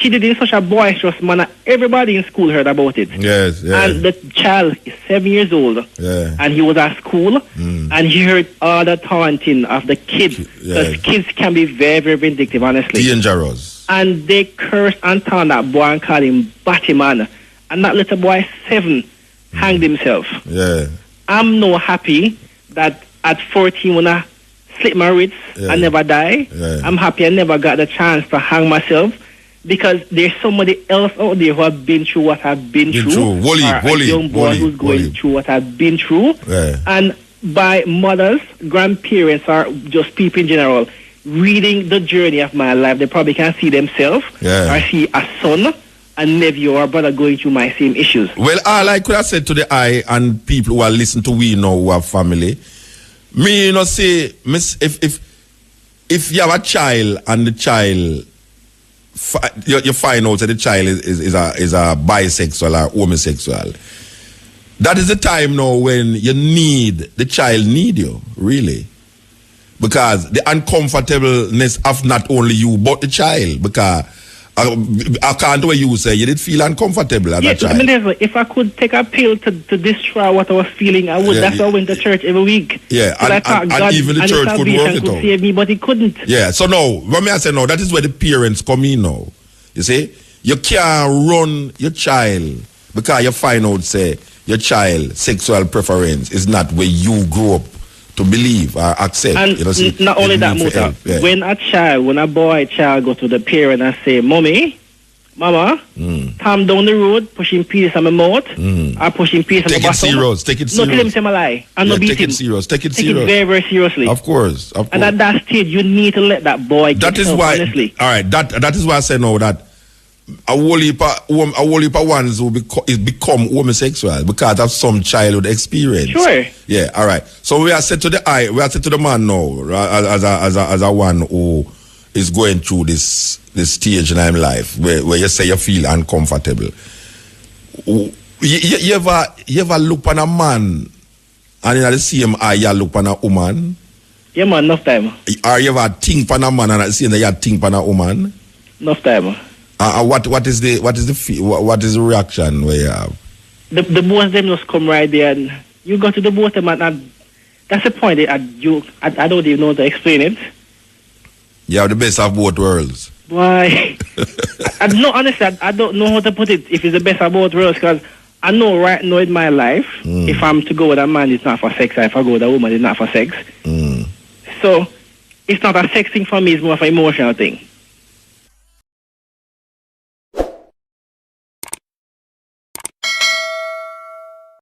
[SPEAKER 2] did it in such a boisterous manner. Everybody in school heard about it.
[SPEAKER 1] Yes.
[SPEAKER 2] And the child is 7 years old. And he was at school. And he heard all the taunting of the kids. Because kids can be very, very vindictive, honestly.
[SPEAKER 1] Dangerous.
[SPEAKER 2] And they cursed and turned that boy and called him Batty-man. And that little boy, 7, hanged himself.
[SPEAKER 1] Yeah.
[SPEAKER 2] I'm no happy that at 14 when I slit my wrists, I never die.
[SPEAKER 1] Yeah.
[SPEAKER 2] I'm happy I never got the chance to hang myself because there's somebody else out there who have been through what I've been through. A young boy who's going through what I've been through.
[SPEAKER 1] Yeah.
[SPEAKER 2] And by mothers, grandparents, or just people in general, reading the journey of my life, they probably can see themselves or see a son, a nephew, or brother going through my same issues.
[SPEAKER 1] Well, all I could have said to the I and people who are listening to we know who have family, me, say, if you have a child and the child, you find out that the child is a bisexual or homosexual, that is the time now when the child need you, really. Because the uncomfortableness of not only you, but the child. Because I can't what you say, you did feel uncomfortable as a child.
[SPEAKER 2] I mean, if I could take a pill to destroy what I was feeling, I would. That's why I went to church every week.
[SPEAKER 1] Yeah, and even the church could work it out.
[SPEAKER 2] Save me, but it couldn't.
[SPEAKER 1] Yeah, so now, when I say now, that is where the parents come in now. You see? You can't run your child because you find out, say, your child sexual preference is not where you grew up to believe or accept.
[SPEAKER 2] And not only that, Muta, when a boy child go to the parent and say, Mommy, Mama, come down the road, pushing peace on my mouth, or pushing peace on my bottom.
[SPEAKER 1] Take it serious.
[SPEAKER 2] No, tell him say my lie. And no beat him.
[SPEAKER 1] Take it serious.
[SPEAKER 2] Take it very, very seriously.
[SPEAKER 1] Of course.
[SPEAKER 2] And at that stage, you need to let that boy get help, honestly.
[SPEAKER 1] All right, that is why I say now that a whole heap of ones who become homosexual because of some childhood experience.
[SPEAKER 2] Sure.
[SPEAKER 1] Yeah, all right. So we are said to the man now as a one who is going through this stage in his life where you say you feel uncomfortable. You ever look on a man and in the same eye you look on a woman?
[SPEAKER 2] Yeah, man, enough time.
[SPEAKER 1] Or you ever think on a man and at the same time you think on a woman?
[SPEAKER 2] Enough time.
[SPEAKER 1] What is the reaction where you have?
[SPEAKER 2] The both of them just come right there and you go to the both of them and that's the point. I don't even know how to explain it.
[SPEAKER 1] You have the best of both worlds.
[SPEAKER 2] Why? Honestly, I don't know how to put it if it's the best of both worlds because I know right now in my life, if I'm to go with a man, it's not for sex. If I go with a woman, it's not for sex. So it's not a sex thing for me, it's more of an emotional thing.